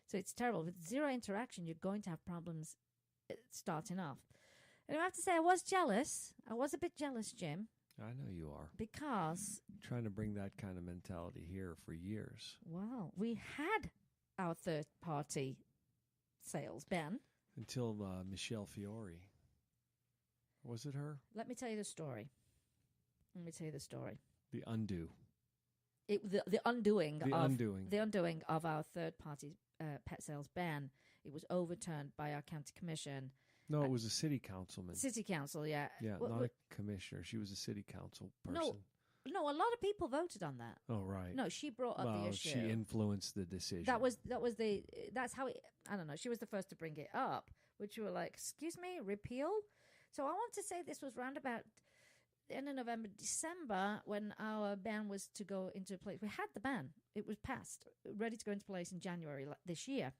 So it's terrible. With zero interaction, you're going to have problems starting off. And I have to say, I was jealous. I was a bit jealous, Jim. I know you are. Because trying to bring that kind of mentality here for years. Well, we had our third-party sales, Ben. Until Michelle Fiore. Was it her? Let me tell you the story. The undo. The undoing The undoing of our third-party pet sales ban. It was overturned by our county commission. No, it was a city councilman. City council, yeah. Yeah, not a commissioner. She was a city council person. No, a lot of people voted on that. Oh, right. No, she brought up the issue. She influenced the decision. That's how it, I don't know. She was the first to bring it up, which we were like, excuse me, repeal? So I want to say this was round about end of November, December, when our ban was to go into place. We had the ban. It was passed, ready to go into place in January this year.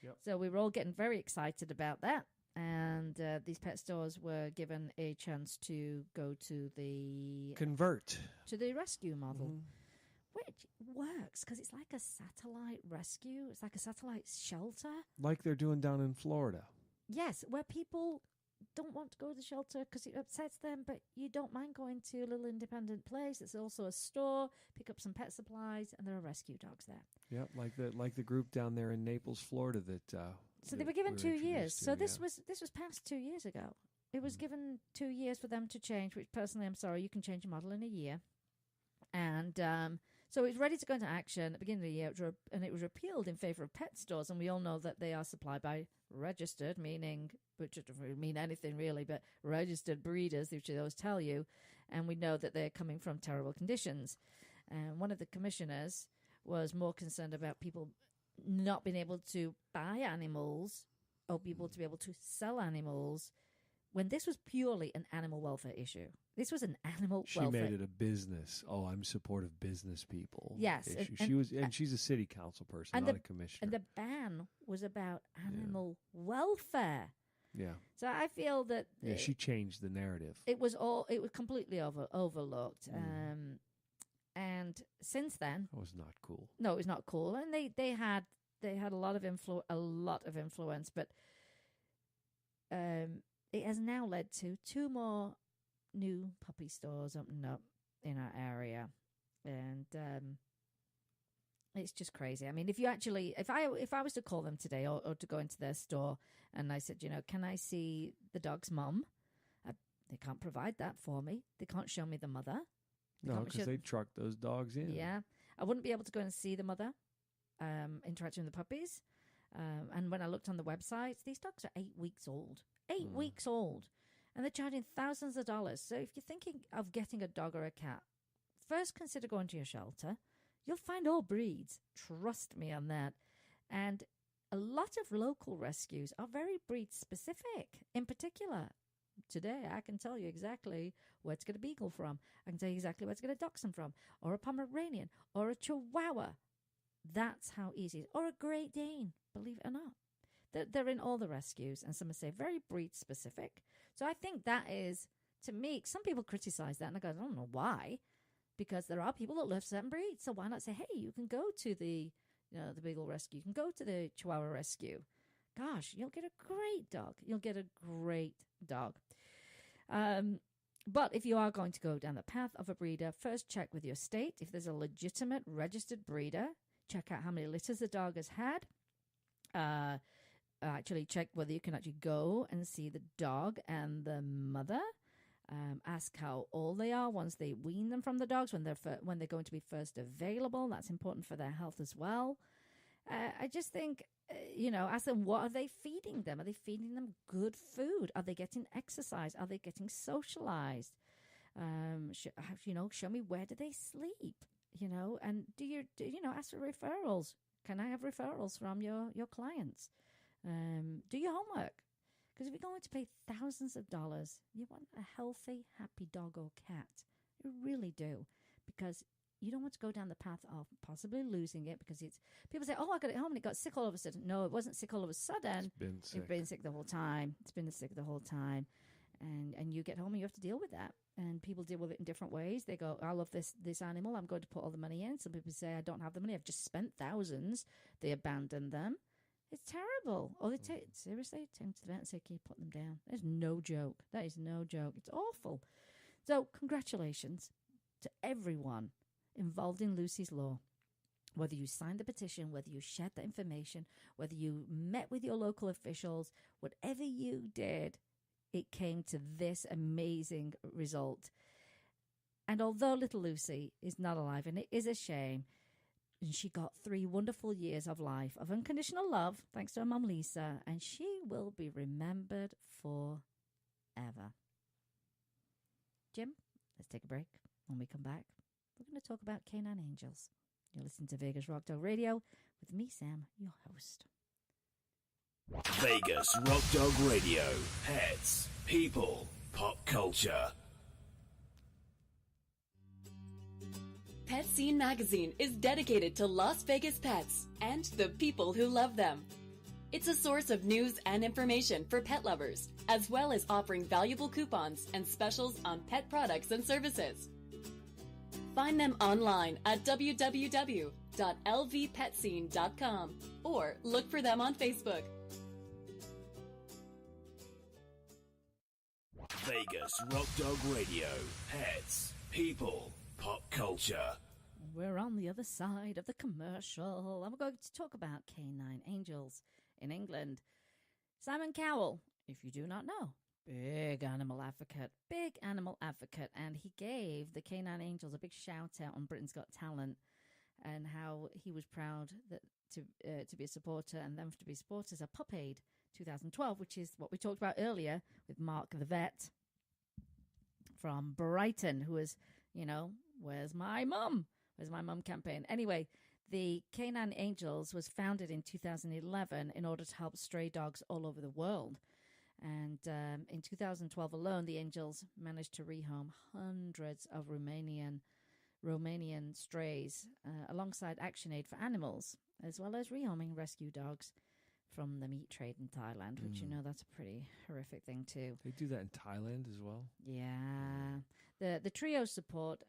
Yep. So we were all getting very excited about that. And these pet stores were given a chance to go to the... Convert. To the rescue model, which works because it's like a satellite rescue. It's like a satellite shelter. Like they're doing down in Florida. Yes, where people don't want to go to the shelter because it upsets them, but you don't mind going to a little independent place. It's also a store, pick up some pet supplies, and there are rescue dogs there. Yeah, like the group down there in Naples, Florida that... So they were given 2 years. So this was passed 2 years ago. It was given 2 years for them to change, which personally, I'm sorry, you can change your model in a year. And so it's ready to go into action at the beginning of the year, and it was repealed in favor of pet stores. And we all know that they are supplied by registered, meaning, which doesn't mean anything really, but registered breeders, which they always tell you. And we know that they're coming from terrible conditions. And one of the commissioners was more concerned about people not being able to buy animals or people to be able to sell animals when this was purely an animal welfare issue. This was an animal She welfare. made it a business. Oh, I'm supportive business people. Yes, issue. She's a city council person, not a commissioner. And the ban was about animal welfare. Yeah. So I feel that she changed the narrative. It was completely overlooked. And since then, that was not cool. No, it was not cool. And they had a lot of influence, but it has now led to 2 more new puppy stores opening up in our area, and it's just crazy. I mean, if I was to call them today or to go into their store and I said, can I see the dog's mum? They can't provide that for me. They can't show me the mother. No, because they truck those dogs in. Yeah, I wouldn't be able to go and see the mother, interacting with the puppies. And when I looked on the website, these dogs are 8 weeks old. 8 weeks old. And they're charging thousands of dollars. So if you're thinking of getting a dog or a cat, first consider going to your shelter. You'll find all breeds. Trust me on that. And a lot of local rescues are very breed specific. In particular, today I can tell you exactly where to get a beagle from. I can tell you exactly where to get a dachshund from, or a Pomeranian, or a Chihuahua. That's how easy it is. Or a Great Dane, believe it or not. They're in all the rescues, and some say very breed specific. So I think that is, to me, some people criticize that, and I go, I don't know why, because there are people that love certain breeds. So why not say, hey, you can go to the Beagle Rescue, you can go to the Chihuahua Rescue. Gosh, you'll get a great dog. You'll get a great dog. But if you are going to go down the path of a breeder, first check with your state if there's a legitimate registered breeder. Check out how many litters the dog has had. Actually check whether you can actually go and see the dog and the mother. Ask how old they are once they wean them from the dogs, when they're going to be first available. That's important for their health as well. I just think, ask them, what are they feeding them? Are they feeding them good food? Are they getting exercise? Are they getting socialized? Show me, where do they sleep? And ask for referrals. Can I have referrals from your clients? Do your homework. Because if you're going to pay thousands of dollars, you want a healthy, happy dog or cat. You really do. Because you don't want to go down the path of possibly losing it, because people say, oh, I got it home and it got sick all of a sudden. No, it wasn't sick all of a sudden. It's been sick the whole time. It's been sick the whole time. And you get home and you have to deal with that. And people deal with it in different ways. They go, I love this animal. I'm going to put all the money in. Some people say, I don't have the money. I've just spent thousands. They abandon them. It's terrible. Or they take to the vet and say, can you put them down? There's no joke. That is no joke. It's awful. So congratulations to everyone involved in Lucy's Law. Whether you signed the petition, whether you shared the information, whether you met with your local officials, whatever you did, it came to this amazing result. And although little Lucy is not alive, and it is a shame, and she got 3 wonderful years of life of unconditional love, thanks to her mum Lisa, and she will be remembered forever. Jim, let's take a break. When we come back, we're going to talk about Canine Angels. You're listening to Vegas Rock Dog Radio with me, Sam, your host. Vegas Rock Dog Radio. Pets, people, pop culture. Pet Scene Magazine is dedicated to Las Vegas pets and the people who love them. It's a source of news and information for pet lovers, as well as offering valuable coupons and specials on pet products and services. Find them online at www.lvpetscene.com or look for them on Facebook. Vegas Rock Dog Radio. Pets, people, pop culture. We're on the other side of the commercial, and we're going to talk about Canine Angels in England. Simon Cowell, if you do not know, big animal advocate, and he gave the Canine Angels a big shout out on Britain's Got Talent, and how he was proud to be a supporter and them to be supporters of Pup Aid 2012, which is what we talked about earlier with Mark the vet from Brighton, who was, where's my mum? Where's my mum campaign? Anyway, the Canine Angels was founded in 2011 in order to help stray dogs all over the world. And in 2012 alone, the Angels managed to rehome hundreds of Romanian strays alongside Action Aid for Animals, as well as rehoming rescue dogs from the meat trade in Thailand, which you know that's a pretty horrific thing too. They do that in Thailand as well? Yeah. The trio support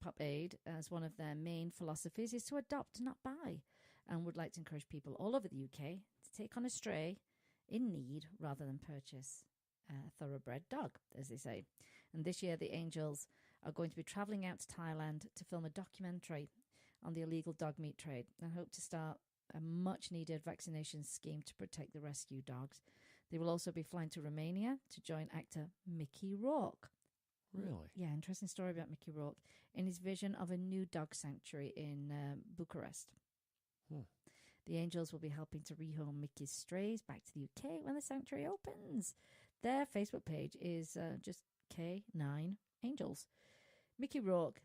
Pup Aid as one of their main philosophies is to adopt, not buy, and would like to encourage people all over the UK to take on a stray in need rather than purchase a thoroughbred dog, as they say. And this year, the Angels are going to be travelling out to Thailand to film a documentary on the illegal dog meat trade and hope to start a much-needed vaccination scheme to protect the rescue dogs. They will also be flying to Romania to join actor Mickey Rourke. Really? Yeah, interesting story about Mickey Rourke in his vision of a new dog sanctuary in Bucharest. The Angels will be helping to rehome Mickey's strays back to the UK when the sanctuary opens. Their Facebook page is just K9 Angels. Mickey Rourke,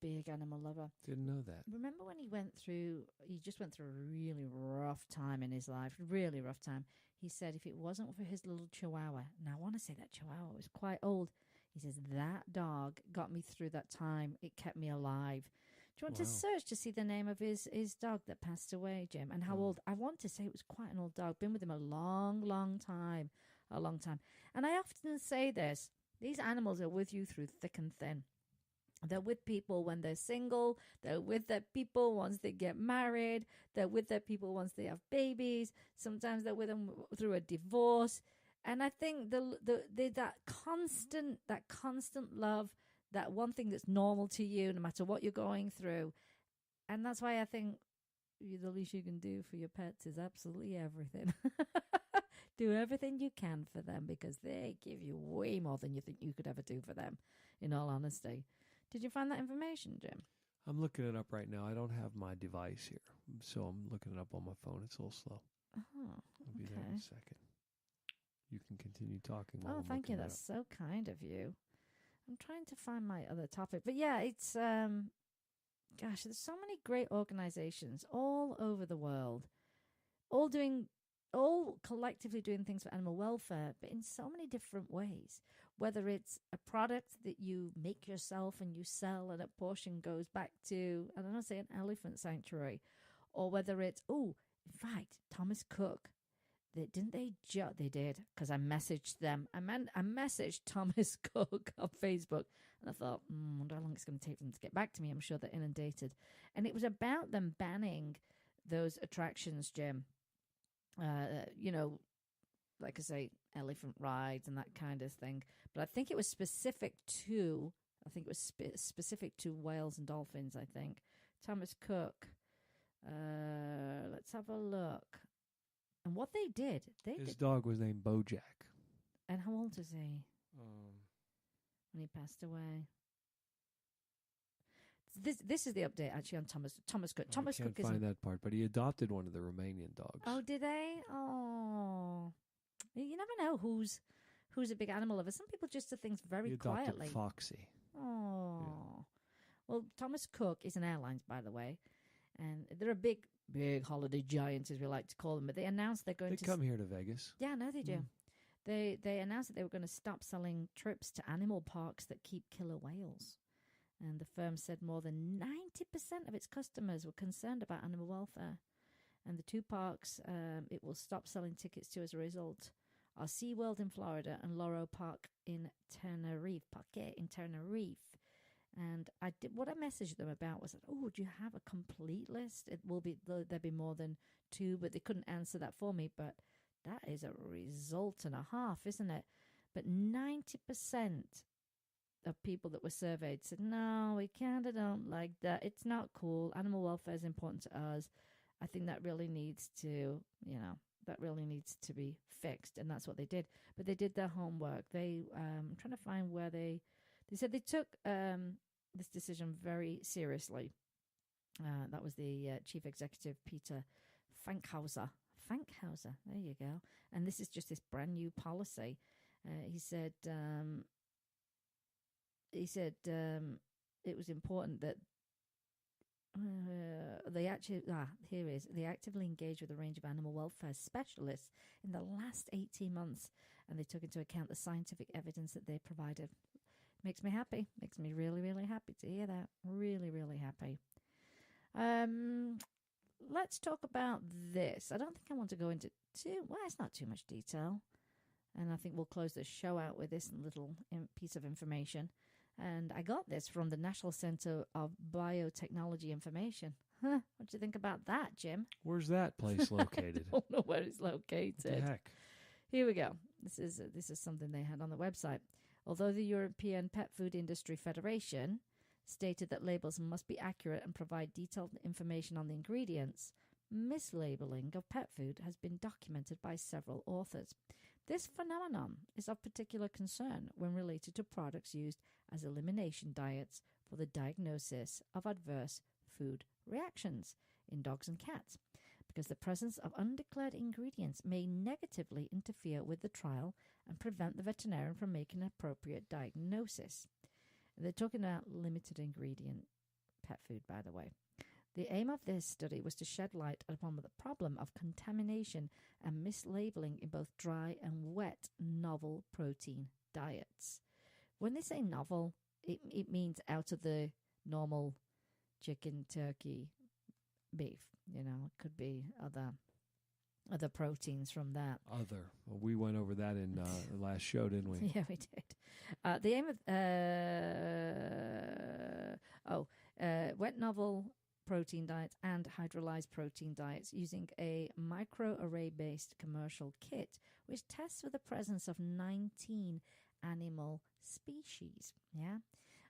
big animal lover. Didn't know that. Remember when he just went through a really rough time in his life, really rough time. He said if it wasn't for his little chihuahua, now I want to say that chihuahua was quite old. He says, that dog got me through that time. It kept me alive. Do you want to search to see the name of his dog that passed away, Jim? And how old? I want to say it was quite an old dog. Been with him a long, long time. A long time. And I often say this. These animals are with you through thick and thin. They're with people when they're single. They're with their people once they get married. They're with their people once they have babies. Sometimes they're with them through a divorce. And I think that constant love, that one thing that's normal to you, no matter what you're going through. And that's why I think the least you can do for your pets is absolutely everything. Do everything you can for them because they give you way more than you think you could ever do for them, in all honesty. Did you find that information, Jim? I'm looking it up right now. I don't have my device here, so I'm looking it up on my phone. It's a little slow. Oh, I'll be there in a second. You can continue talking. Oh, thank you. That's so kind of you. I'm trying to find my other topic. But yeah, it's, gosh, there's so many great organizations all over the world, all collectively doing things for animal welfare, but in so many different ways. Whether it's a product that you make yourself and you sell and a portion goes back to, I don't know, say an elephant sanctuary, or whether it's, in fact, Thomas Cook. They did, because I messaged them. I messaged Thomas Cook on Facebook, and I thought, I wonder how long it's going to take them to get back to me. I'm sure they're inundated. And it was about them banning those attractions, Jim. Like I say, elephant rides and that kind of thing. But I think it was specific to whales and dolphins, I think. Thomas Cook. Let's have a look. And what they did, his dog was named Bojack. And how old was he when he passed away? This is the update actually on Thomas Cook. Thomas Cook can't find that part, but he adopted one of the Romanian dogs. Oh, did they? Oh, you never know who's a big animal lover. Some people just do things very quietly. Foxy. Oh, yeah. Well, Thomas Cook is an airlines, by the way, and they're a big holiday giant, as we like to call them. But they announced they're going to come here to Vegas. Yeah, no, they do. They announced that they were going to stop selling trips to animal parks that keep killer whales. And the firm said more than 90% of its customers were concerned about animal welfare. And the two parks it will stop selling tickets to as a result are SeaWorld in Florida and Loro Park in Tenerife. And what I messaged them about was, do you have a complete list? There'll be more than two, but they couldn't answer that for me. But that is a result and a half, isn't it? But 90% of people that were surveyed said, no, we kind of don't like that. It's not cool. Animal welfare is important to us. I think that really needs to, be fixed. And that's what they did. But they did their homework. I'm trying to find where they said they took this decision very seriously. That was the chief executive, Peter Fankhauser. There you go. And this is just this brand new policy. He said it was important that They actively engaged with a range of animal welfare specialists in the last 18 months, and they took into account the scientific evidence that they provided. Makes me happy. Makes me really, really happy to hear that. Really, really happy. Let's talk about this. I don't think I want to go into it's not too much detail. And I think we'll close the show out with this little piece of information. And I got this from the National Center of Biotechnology Information. What do you think about that, Jim? Where's that place located? I don't know where it's located. What the heck? Here we go. This is something they had on the website. Although the European Pet Food Industry Federation stated that labels must be accurate and provide detailed information on the ingredients, mislabeling of pet food has been documented by several authors. This phenomenon is of particular concern when related to products used as elimination diets for the diagnosis of adverse food reactions in dogs and cats, because the presence of undeclared ingredients may negatively interfere with the trial and prevent the veterinarian from making an appropriate diagnosis. They're talking about limited ingredient pet food, by the way. The aim of this study was to shed light upon the problem of contamination and mislabeling in both dry and wet novel protein diets. When they say novel, it means out of the normal chicken, turkey, beef. You know, it could be other proteins from that. Well, we went over that in the last show, didn't we? Yeah, we did. The aim of wet novel protein diets and hydrolyzed protein diets using a microarray-based commercial kit which tests for the presence of 19 animal species. Yeah.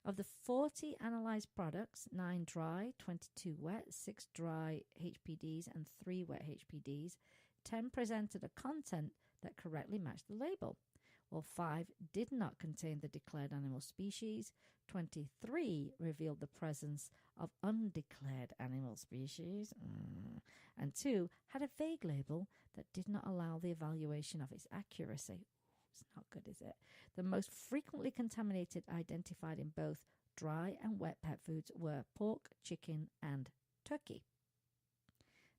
Of the 40 analyzed products, 9 dry, 22 wet, 6 dry HPDs, and 3 wet HPDs, 10 presented a content that correctly matched the label, while 5 did not contain the declared animal species. 23 revealed the presence of undeclared animal species, and 2 had a vague label that did not allow the evaluation of its accuracy. It's not good, is it? The most frequently contaminated identified in both dry and wet pet foods were pork, chicken, and turkey.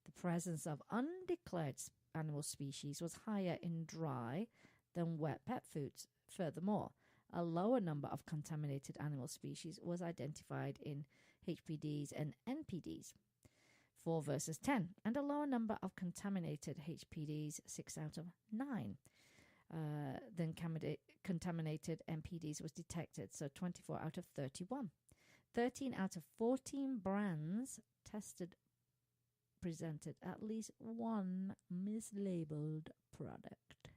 The presence of undeclared animal species was higher in dry than wet pet foods. Furthermore, a lower number of contaminated animal species was identified in HPDs and NPDs, 4 versus 10, and a lower number of contaminated HPDs, 6 out of 9. Then contaminated NPDs was detected, so 24 out of 31. 13 out of 14 brands tested presented at least one mislabeled product.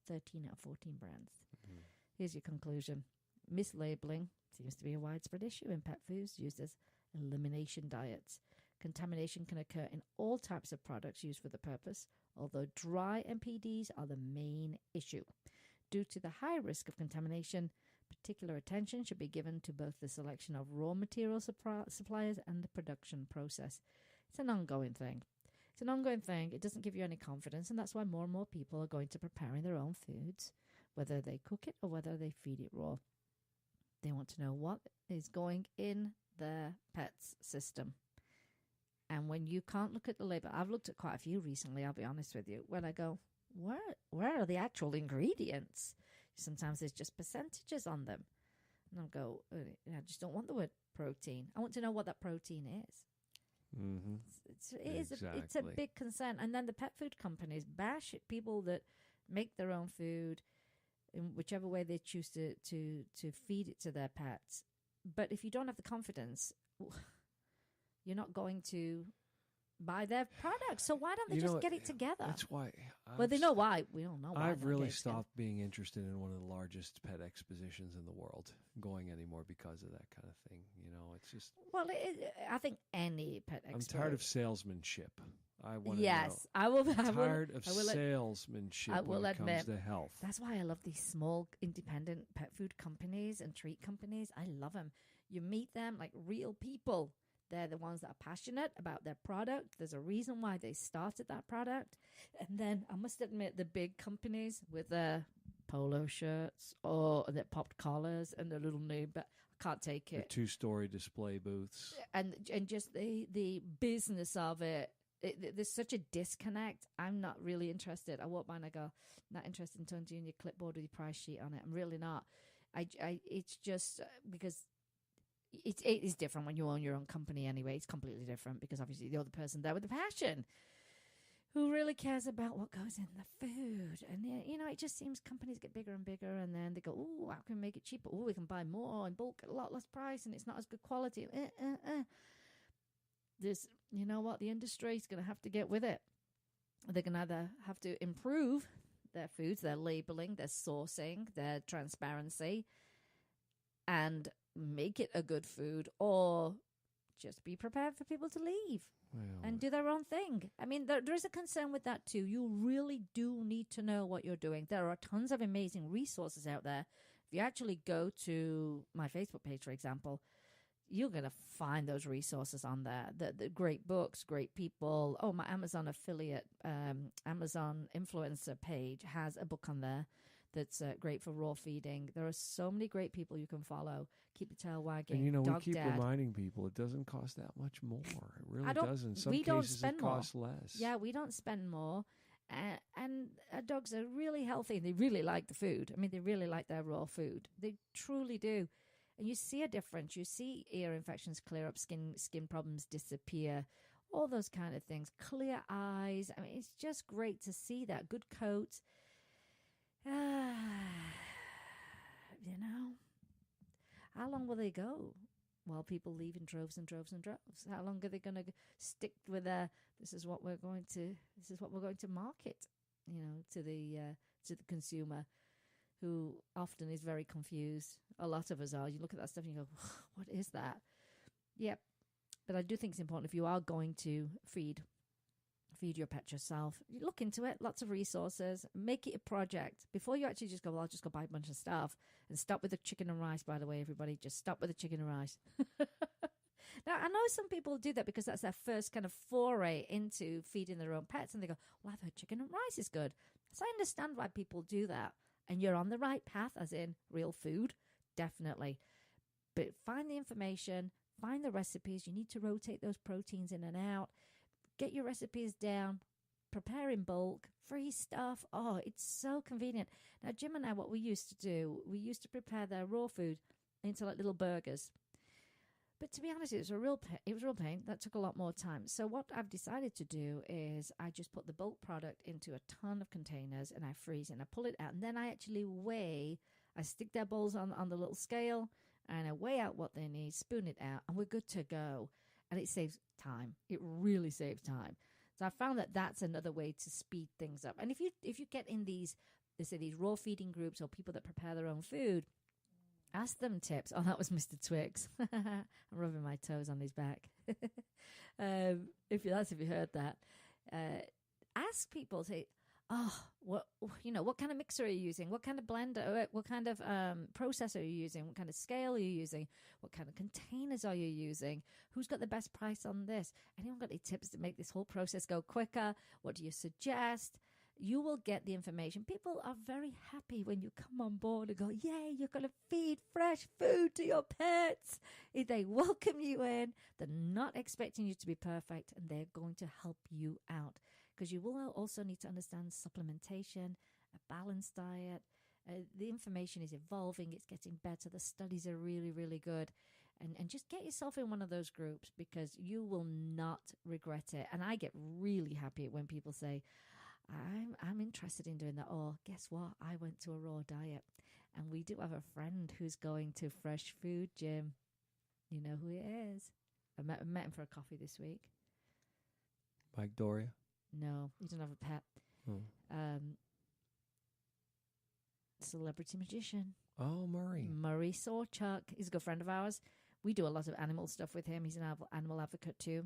13 out of 14 brands. Mm-hmm. Here's your conclusion. Mislabeling seems to be a widespread issue in pet foods used as elimination diets. Contamination can occur in all types of products used for the purpose, although dry NPDs are the main issue. Due to the high risk of contamination, particular attention should be given to both the selection of raw material suppliers and the production process. It's an ongoing thing. It doesn't give you any confidence, and that's why more and more people are going to preparing their own foods, whether they cook it or whether they feed it raw. They want to know what is going in their pet's system. And when you can't look at the label, I've looked at quite a few recently, I'll be honest with you, when I go, where are the actual ingredients? Sometimes there's just percentages on them. And I'll go, I just don't want the word protein. I want to know what that protein is. Mm-hmm. It's a big concern. And then the pet food companies bash people that make their own food in whichever way they choose to feed it to their pets. But if you don't have the confidence, you're not going to buy their products. So why don't they just get it together? That's why. They know why. We don't know why. I've really stopped being interested in one of the largest pet expositions in the world going anymore because of that kind of thing. You know, it's just. Well, I think any pet expo. I'm tired of salesmanship. I want to Yes, know. I will. I'm tired of salesmanship when it comes to health. That's why I love these small independent pet food companies and treat companies. I love them. You meet them like real people. They're the ones that are passionate about their product. There's a reason why they started that product. And then I must admit, the big companies with their polo shirts or their popped collars and their little name, but I Can't take The it. 2-story display booths. And just the business of it. There's such a disconnect. I'm not really interested. I walk by and I go, not interested in doing your clipboard with your price sheet on it. I'm really not. It's just because it is different when you own your own company anyway. It's completely different because obviously the other person there with the passion who really cares about what goes in the food. And, it just seems companies get bigger and bigger and then they go, oh, how can we make it cheaper? Oh, we can buy more in bulk at a lot less price and it's not as good quality. There's, you know what, the industry is going to have to get with it. They're going to either have to improve their foods, their labeling, their sourcing, their transparency, and make it a good food, or just be prepared for people to leave and do their own thing. I mean, there is a concern with that too. You really do need to know what you're doing. There are tons of amazing resources out there. If you actually go to my Facebook page, for example, you're going to find those resources on there. The great books, great people. Oh, my Amazon affiliate, Amazon influencer page has a book on there that's great for raw feeding. There are so many great people you can follow. Keep your tail wagging. And, Dog we keep Dad. reminding people it doesn't cost that much more. It really doesn't. Some we don't cases spend it costs less. Yeah, we don't spend more. And our dogs are really healthy. They really like the food. I mean, they really like their raw food. They truly do. And you see a difference. You see ear infections clear up, skin problems disappear, all those kind of things. Clear eyes. I mean, it's just great to see that. Good coats. How long will they go while people leave in droves and droves and droves? How long are they going to stick with this is what we're going to market, to the consumer, who often is very confused. A lot of us are. You look at that stuff and you go, what is that? Yep. But I do think it's important if you are going to feed your pet yourself, you look into it, lots of resources, make it a project before you actually just go, well, I'll just go buy a bunch of stuff, and stop with the chicken and rice, by the way, everybody. Just stop with the chicken and rice. Now, I know some people do that because that's their first kind of foray into feeding their own pets, and they go, well, I've heard chicken and rice is good. So I understand why people do that. And you're on the right path, as in real food, definitely. But find the information, find the recipes. You need to rotate those proteins in and out. Get your recipes down, prepare in bulk, free stuff. Oh, it's so convenient. Now, Jim and I, what we used to do, we used to prepare their raw food into like little burgers. But to be honest, it was a real pain. That took a lot more time. So what I've decided to do is I just put the bulk product into a ton of containers and I freeze it and I pull it out. And then I actually weigh. I stick their bowls on the little scale and I weigh out what they need, spoon it out, and we're good to go. And it saves time. It really saves time. So I found that that's another way to speed things up. And if you get in these raw feeding groups or people that prepare their own food, ask them tips. Oh, that was Mr. Twix. I'm rubbing my toes on his back. If you heard that, ask people. Say, oh, what kind of mixer are you using? What kind of blender? What kind of processor are you using? What kind of scale are you using? What kind of containers are you using? Who's got the best price on this? Anyone got any tips to make this whole process go quicker? What do you suggest? You will get the information. People are very happy when you come on board and go, yay, you're going to feed fresh food to your pets. They welcome you in. They're not expecting you to be perfect, and they're going to help you out. Because you will also need to understand supplementation, a balanced diet. The information is evolving. It's getting better. The studies are really, really good. And just get yourself in one of those groups because you will not regret it. And I get really happy when people say, I'm interested in doing that. Or guess what? I went to a raw diet. And we do have a friend who's going to fresh food, Jim. You know who it is. I met him for a coffee this week. Mike Doria? No, he doesn't have a pet. Oh. Celebrity magician. Oh, Murray. Murray Sawchuck. He's a good friend of ours. We do a lot of animal stuff with him. He's an animal advocate too.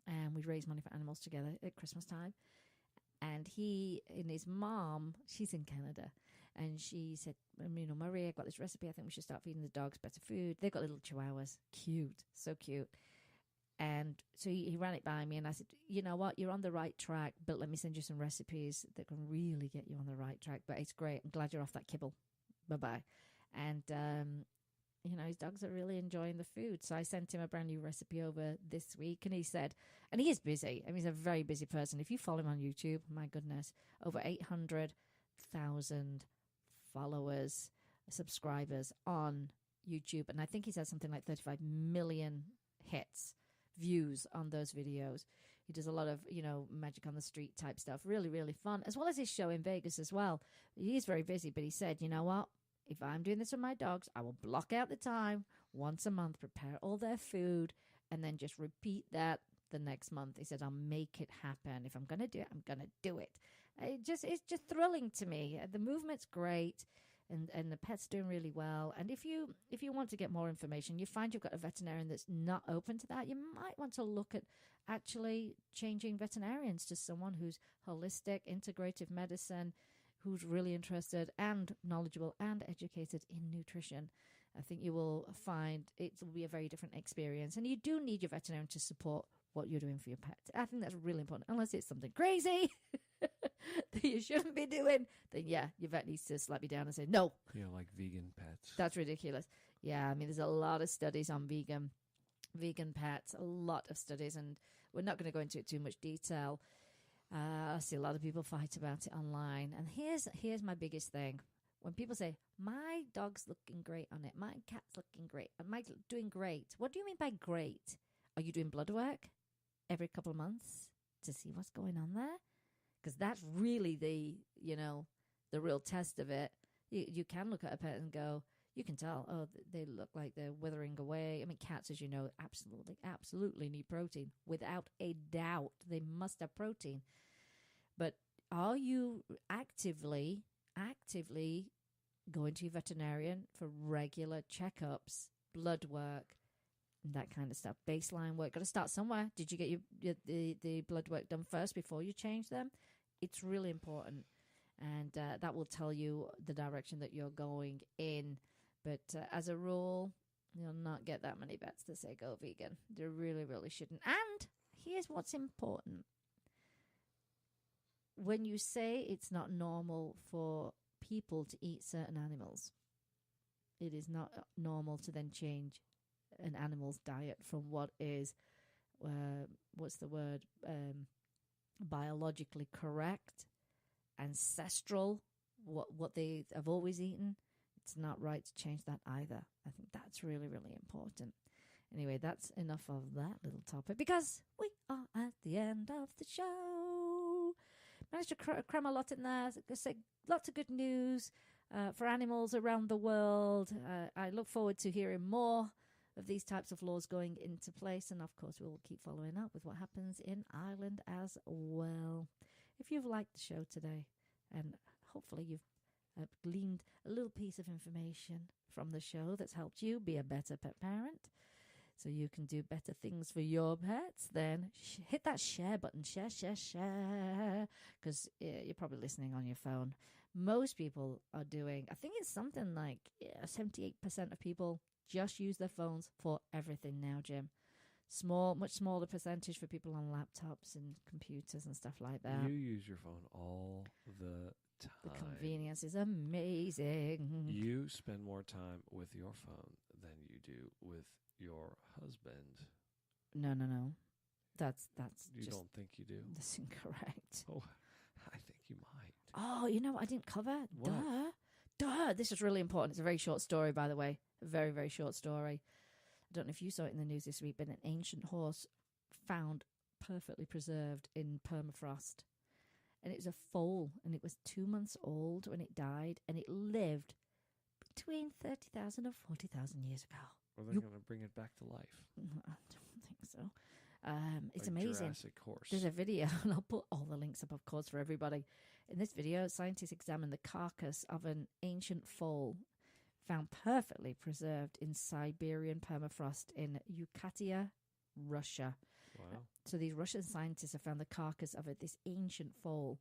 And we raise money for animals together at Christmas time. And he and his mom, she's in Canada. And she said, Murray, I got this recipe. I think we should start feeding the dogs better food. They've got little chihuahuas. Cute. So cute. And so he ran it by me, and I said, you know what, you're on the right track, but let me send you some recipes that can really get you on the right track. But it's great. I'm glad you're off that kibble. Bye-bye. And his dogs are really enjoying the food. So I sent him a brand new recipe over this week, and he said, and he is busy. I mean, he's a very busy person. If you follow him on YouTube, my goodness, over 800,000 followers, subscribers on YouTube. And I think he's had something like 35 million hits, views on those videos. He does a lot of, magic on the street type stuff. Really, really fun, as well as his show in Vegas as well. He is very busy, but he said, you know what? If I'm doing this with my dogs, I will block out the time once a month, prepare all their food, and then just repeat that the next month. He said, I'll make it happen. If I'm going to do it, I'm going to do it. It's just thrilling to me. The movement's great, and the pet's doing really well. And if you want to get more information, you find you've got a veterinarian that's not open to that, you might want to look at actually changing veterinarians to someone who's holistic, integrative medicine, who's really interested and knowledgeable and educated in nutrition. I think you will find it will be a very different experience. And you do need your veterinarian to support what you're doing for your pet. I think that's really important. Unless it's something crazy that you shouldn't be doing, then yeah, your vet needs to slap you down and say, no. Yeah, like vegan pets. That's ridiculous. Yeah, I mean, there's a lot of studies on vegan pets, a lot of studies, and we're not going to go into it too much detail. I see a lot of people fight about it online. And here's my biggest thing. When people say, my dog's looking great on it, my cat's looking great, am I doing great? What do you mean by great? Are you doing blood work every couple of months to see what's going on there? Because that's really the real test of it. You can look at a pet and go, you can tell, oh, they look like they're withering away. I mean, cats, as you know, absolutely need protein. Without a doubt, they must have protein. But are you actively going to your veterinarian for regular checkups, blood work, that kind of stuff, baseline work? Got to start somewhere. Did you get the blood work done first before you change them? It's really important, and that will tell you the direction that you're going in. But as a rule, you'll not get that many vets to say go vegan. They really, really shouldn't. And here's what's important. When you say it's not normal for people to eat certain animals, it is not normal to then change an animal's diet from what is, biologically correct, ancestral, what they have always eaten. It's not right to change that either. I think that's really, really important. Anyway, that's enough of that little topic because we are at the end of the show. Managed to cram a lot in there. Lots of good news for animals around the world. I look forward to hearing more of these types of laws going into place. And, of course, we'll keep following up with what happens in Ireland as well. If you've liked the show today, and hopefully you've gleaned a little piece of information from the show that's helped you be a better pet parent so you can do better things for your pets, then hit that share button. Share. Because you're probably listening on your phone. Most people are doing, I think it's something like 78% of people just use their phones for everything now, Jim. Much smaller percentage for people on laptops and computers and stuff like that. You use your phone all the time. The convenience is amazing. You spend more time with your phone than you do with your husband. No. That's You just, don't think you do? that's incorrect. Oh, I think you might. Oh, you know what I didn't cover? What? Duh. This is really important. It's a very short story, by the way. A very, very short story. I don't know if you saw it in the news this week, but an ancient horse found perfectly preserved in permafrost. And it was a foal, and it was 2 months old when it died, and it lived between 30,000 and 40,000 years ago. Are they going to bring it back to life? I don't think so. It's like amazing. Jurassic horse. There's a video, and I'll put all the links up, of course, for everybody. In this video, scientists examined the carcass of an ancient foal found perfectly preserved in Siberian permafrost in Yakutia, Russia. Wow. So these Russian scientists have found the carcass of this ancient foal,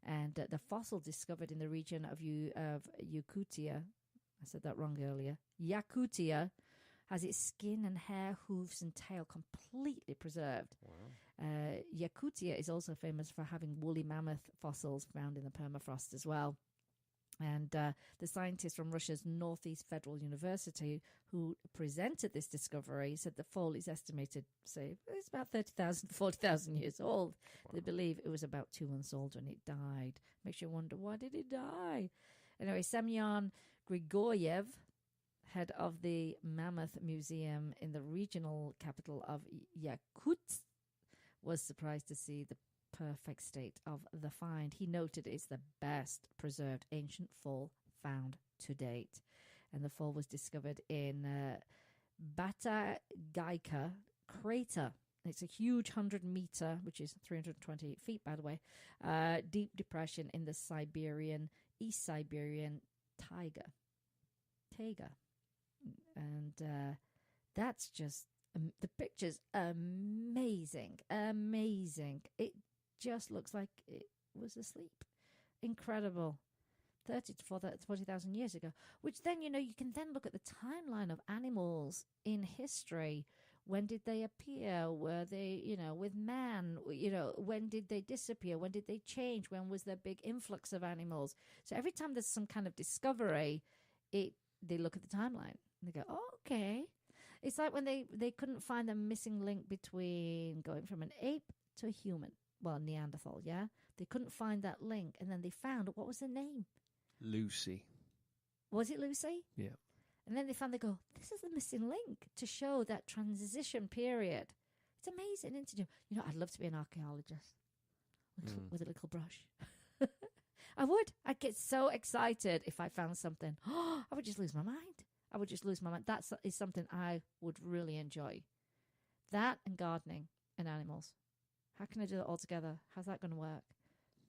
and the fossil discovered in the region of Yakutia, I said that wrong earlier, Yakutia, has its skin and hair, hooves and tail completely preserved. Wow. Yakutia is also famous for having woolly mammoth fossils found in the permafrost as well. And the scientists from Russia's Northeast Federal University who presented this discovery said the foal is estimated, say, it's about 30,000 to 40,000 years old. Wow. They believe it was about 2 months old when it died. Makes you wonder, why did it die? Anyway, Semyon Grigoryev, head of the Mammoth Museum in the regional capital of Yakutsk, was surprised to see the perfect state of the find. He noted it's the best preserved ancient foal found to date. And the foal was discovered in Batagaika crater. It's a huge 100-meter, which is 320 feet, by the way, deep depression in the East Siberian taiga. And that's just, the picture's amazing. It just looks like it was asleep. Incredible. 30 to 40,000 years ago. Which then, you can then look at the timeline of animals in history. When did they appear? Were they, with man? When did they disappear? When did they change? When was there big influx of animals? So every time there's some kind of discovery, they look at the timeline. And they go, oh, okay. It's like when they couldn't find the missing link between going from an ape to a human. Well, Neanderthal, yeah? They couldn't find that link. And then they found, what was the name? Lucy. Was it Lucy? Yeah. And then they go, this is the missing link to show that transition period. It's amazing, isn't it? I'd love to be an archaeologist with a little brush. I would. I'd get so excited if I found something. I would just lose my mind. That is something I would really enjoy. That and gardening and animals. How can I do that all together? How's that going to work?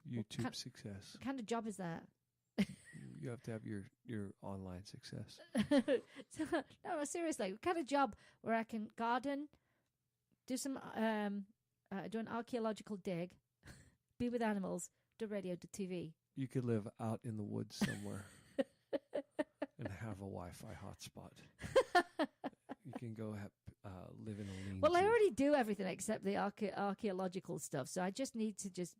YouTube success. What kind of job is that? You have to have your online success. No, seriously. What kind of job where I can garden, do some, do an archaeological dig, be with animals, do radio, do TV. You could live out in the woods somewhere and have a Wi-Fi hotspot. You can go live in a lean. Well, I already do everything except the archaeological stuff, so I just need to just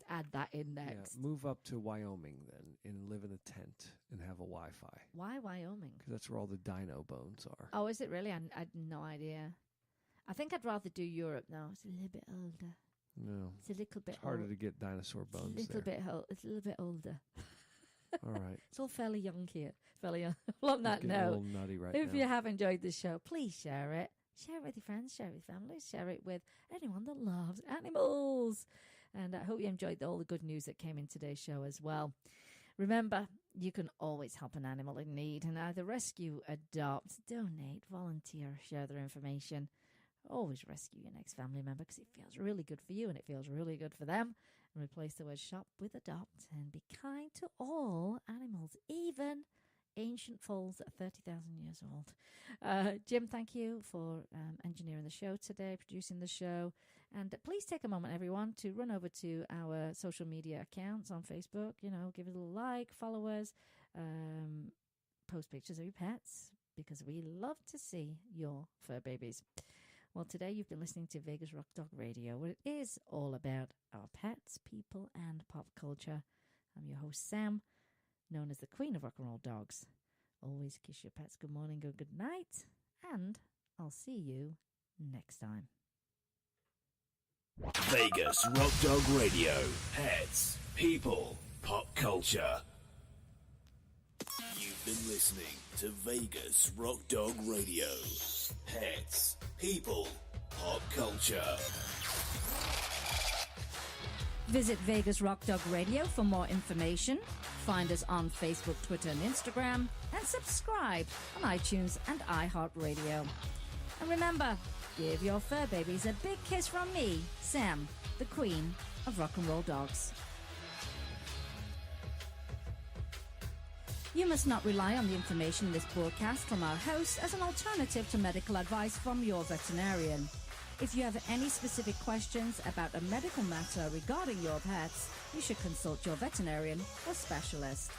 add that in next. Yeah, move up to Wyoming then and live in a tent and have a Wi-Fi. Why Wyoming? Because that's where all the dino bones are. Oh, is it really? I had no idea. I think I'd rather do Europe now. It's a little bit older. No. It's a little bit harder to get dinosaur bones It's a little bit older. All right. It's all fairly young here. Fairly young. Well, on that note, a little nutty right if now. you have enjoyed this show, please share it. Share it with your friends, share it with families, share it with anyone that loves animals. And I hope you enjoyed all the good news that came in today's show as well. Remember, you can always help an animal in need and either rescue, adopt, donate, volunteer, share their information. Always rescue your next family member because it feels really good for you and it feels really good for them. And replace the word shop with adopt and be kind to all animals, even ancient foals that are 30,000 years old. Jim, thank you for engineering the show today, producing the show. And please take a moment, everyone, to run over to our social media accounts on Facebook. Give it a little like, follow us, post pictures of your pets because we love to see your fur babies. Well, today you've been listening to Vegas Rock Dog Radio, where it is all about our pets, people, and pop culture. I'm your host, Sam, known as the Queen of Rock and Roll Dogs. Always kiss your pets good morning or good night, and I'll see you next time. Vegas Rock Dog Radio. Pets, people, pop culture. You've been listening to Vegas Rock Dog Radio. Pets, people, pop culture. Visit Vegas Rock Dog Radio for more information. Find us on Facebook, Twitter, and Instagram. And subscribe on iTunes and iHeartRadio. And remember, give your fur babies a big kiss from me, Sam, the Queen of Rock and Roll Dogs. You must not rely on the information in this broadcast from our hosts as an alternative to medical advice from your veterinarian. If you have any specific questions about a medical matter regarding your pets, you should consult your veterinarian or specialist.